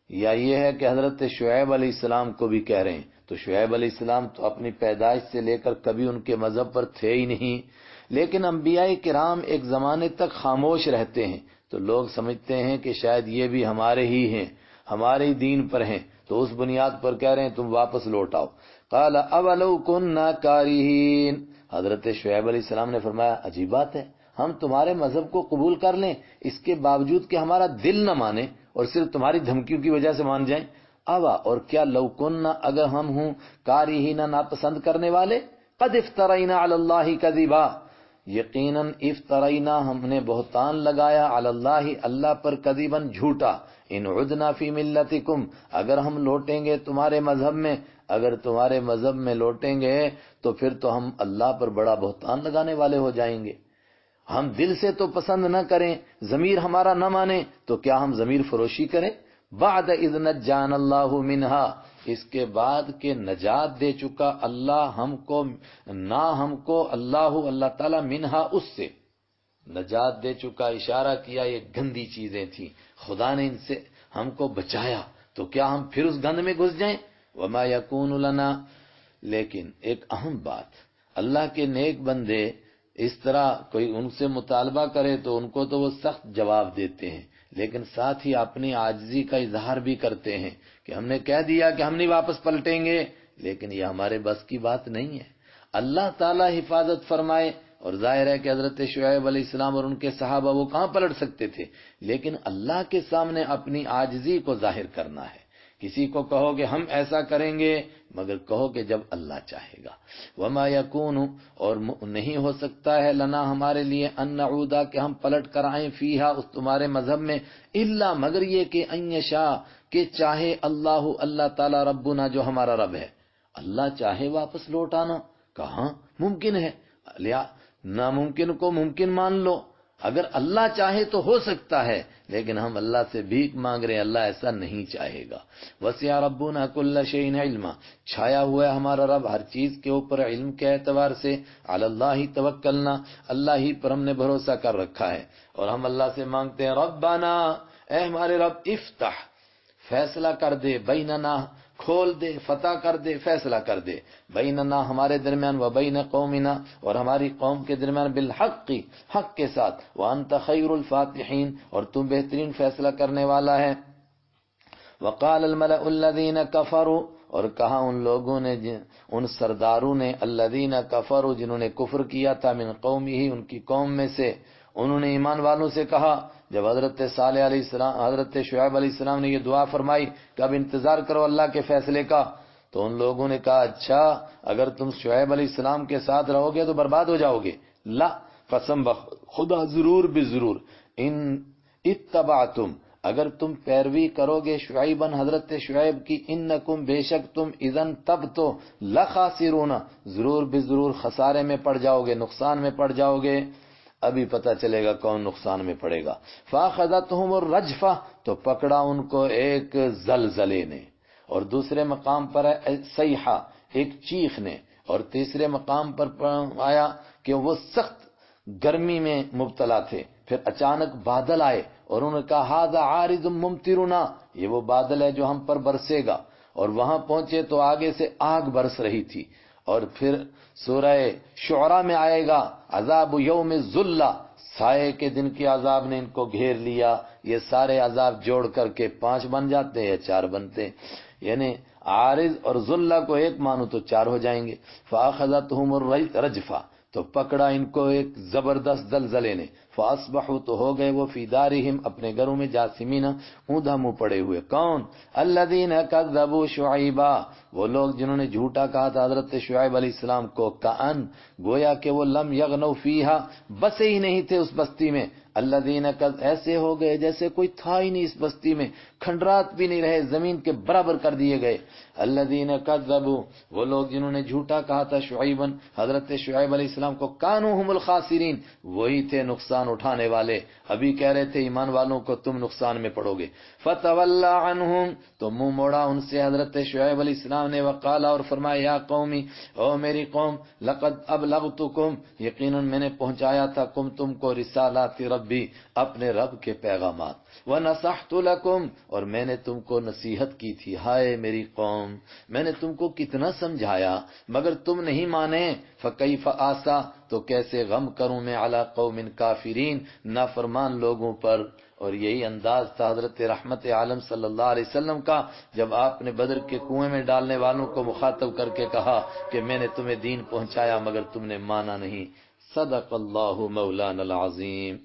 یا یہ ہے کہ حضرت شعیب علیہ السلام کو بھی کہہ رہے ہیں؟ تو شعیب علیہ السلام تو اپنی پیدائش سے لے کر کبھی ان کے مذہب پر تھے ہی نہیں، لیکن انبیاء کرام ایک زمانے تک خاموش رہتے ہیں، تو لوگ سمجھتے ہیں کہ شاید یہ بھی ہمارے ہی ہیں، ہمارے ہی دین پر ہیں، تو اس بنیاد پر کہہ رہے ہیں تم واپس لوٹ آؤ۔ قال اولو کننا کارہین، حضرت شعیب علیہ السلام نے فرمایا عجیب بات ہے، ہم تمہارے مذہب کو قبول کر لیں، اس کے باوجود کہ ہمارا دل نہ مانے اور صرف تمہاری دھمکیوں کی وجہ سے مان جائیں۔ اوا، اور کیا، لو کننا، اگر ہم ہوں، کارہین، ناپسند کرنے والے، قد افترینا علی اللہ کذبا، یقیناً افترینا، ہم نے بہتان لگایا، علی اللہ، اللہ پر، کذباً، جھوٹا، ان عدنا فی ملتکم، اگر ہم لوٹیں گے تمہارے مذہب میں، اگر تمہارے مذہب میں لوٹیں گے تو پھر تو ہم اللہ پر بڑا بہتان لگانے والے ہو جائیں گے۔ ہم دل سے تو پسند نہ کریں، ضمیر ہمارا نہ مانے، تو کیا ہم ضمیر فروشی کریں؟ بعد اذ نجانا اللہ منہا، اس کے بعد کہ نجات دے چکا اللہ ہم کو اللہ تعالی منہا، اس سے نجات دے چکا، اشارہ کیا یہ گندی چیزیں تھیں، خدا نے ان سے ہم کو بچایا، تو کیا ہم پھر اس گند میں گھس جائیں؟ وما یکون لنا، لیکن ایک اہم بات، اللہ کے نیک بندے اس طرح کوئی ان سے مطالبہ کرے تو ان کو تو وہ سخت جواب دیتے ہیں، لیکن ساتھ ہی اپنی عاجزی کا اظہار بھی کرتے ہیں کہ ہم نے کہہ دیا کہ ہم نہیں واپس پلٹیں گے، لیکن یہ ہمارے بس کی بات نہیں ہے، اللہ تعالی حفاظت فرمائے۔ اور ظاہر ہے کہ حضرت شعیب علیہ السلام اور ان کے صحابہ وہ کہاں پلٹ سکتے تھے، لیکن اللہ کے سامنے اپنی عاجزی کو ظاہر کرنا ہے۔ کسی کو کہو کہ ہم ایسا کریں گے، مگر کہو کہ جب اللہ چاہے گا۔ وما یکون، اور نہیں ہو سکتا ہے، لنا، ہمارے لیے، ان نعودا، کہ ہم پلٹ کر آئیں، فیہا، اس تمہارے مذہب میں، الا، مگر یہ کہ ان یشاء، کہ چاہے اللہ تعالی، ربنا، جو ہمارا رب ہے، اللہ چاہے واپس لوٹ آنا، کہاں ممکن ہے، ناممکن کو ممکن مان لو، اگر اللہ چاہے تو ہو سکتا ہے، لیکن ہم اللہ سے بھیک مانگ رہے ہیں، اللہ ایسا نہیں چاہے گا۔ وسع ربنا کل شیء علما، چھایا ہوا ہے ہمارا رب ہر چیز کے اوپر علم کے اعتبار سے، علی اللہ توکلنا، اللہ ہی پر ہم نے بھروسہ کر رکھا ہے، اور ہم اللہ سے مانگتے ہیں ربنا، اے ہمارے رب، افتح، فیصلہ کر دے، بیننا، کھول دے، فتح کر دے، فیصلہ کر دے، بیننا، ہمارے درمیان، و بین قومنا، اور ہماری قوم کے درمیان، بالحق، حق کے ساتھ، وانت خیر الفاتحین، اور تم بہترین فیصلہ کرنے والا ہے۔ وقال الملأ الذین کفروا، اور کہا ان لوگوں نے، ان سرداروں نے، الذین کفروا جنہوں نے کفر کیا تھا، من قومہ ان کی قوم میں سے، انہوں نے ایمان والوں سے کہا جب حضرت صالح علیہ السلام، حضرت شعیب علیہ السلام نے یہ دعا فرمائی کہ اب انتظار کرو اللہ کے فیصلے کا، تو ان لوگوں نے کہا اچھا اگر تم شعیب علیہ السلام کے ساتھ رہو گے تو برباد ہو جاؤ گے، لا، قسم خدا ضرور بضرور، ان اتبعتم اگر تم پیروی کرو گے شعیباً حضرت شعیب کی، انکم بے شک تم اذن تب تو لخاسرون ضرور بضرور خسارے میں پڑ جاؤ گے، نقصان میں پڑ جاؤ گے، ابھی پتہ چلے گا کون نقصان میں پڑے گا۔ فاخذتهم الرجفہ تو پکڑا ان کو ایک زلزلے نے، اور دوسرے مقام پر ہے صیحہ ایک چیخ نے، اور تیسرے مقام پر آیا کہ وہ سخت گرمی میں مبتلا تھے، پھر اچانک بادل آئے اور انہوں نے کہا ھذا عارض ممطرنا، یہ وہ بادل ہے جو ہم پر برسے گا، اور وہاں پہنچے تو آگے سے آگ برس رہی تھی۔ اور پھر سورہ شعراء میں آئے گا عذاب یوم الذلہ، سائے کے دن کی عذاب نے ان کو گھیر لیا، یہ سارے عذاب جوڑ کر کے 5 بن جاتے ہیں یا 4 بنتے ہیں، یعنی عارض اور ذلہ کو ایک مانو تو 4 ہو جائیں گے۔ فاخذتهم الرجفہ تو پکڑا ان کو ایک زبردست زلزلے نے، فاصبحوا تو ہو گئے وہ فی دارہم اپنے گھروں میں جاثمین اوندھا منہ پڑے ہوئے۔ کون؟ الذین کذبوا شعیبا، وہ لوگ جنہوں نے جھوٹا کہا تھا حضرت شعیب علیہ السلام کو، کأن گویا کہ وہ لم یغنوا فیہا بسے ہی نہیں تھے اس بستی میں، الذین ایسے ہو گئے جیسے کوئی تھا ہی نہیں اس بستی میں، کھنڈرات بھی نہیں رہے، زمین کے برابر کر دیے گئے۔ الذین کذبوا وہ لوگ جنہوں نے جھوٹا کہا تھا شعیباً حضرت شعیب علیہ السلام کو، کانوا هم الخاسرین وہی تھے نقصان اٹھانے والے، ابھی کہہ رہے تھے ایمان والوں کو تم نقصان میں پڑو گے۔ فتولی عنہم تو منہ موڑا ان سے حضرت شعیب علیہ السلام نے، وقال اور فرمایا یا قومی او میری قوم، لقد ابلغتکم یقیناً میں نے پہنچایا تھا تم کو رسالات ربی اپنے رب کے پیغامات، ونصحت لکم اور میں نے تم کو نصیحت کی تھی، ہائے میری قوم میں نے تم کو کتنا سمجھایا مگر تم نہیں مانے، فکیف آسا تو کیسے غم کروں میں علی قوم کافرین نافرمان لوگوں پر۔ اور یہی انداز تھا حضرت رحمت عالم صلی اللہ علیہ وسلم کا جب آپ نے بدر کے کنویں میں ڈالنے والوں کو مخاطب کر کے کہا کہ میں نے تمہیں دین پہنچایا مگر تم نے مانا نہیں۔ صدق اللہ مولانا العظیم۔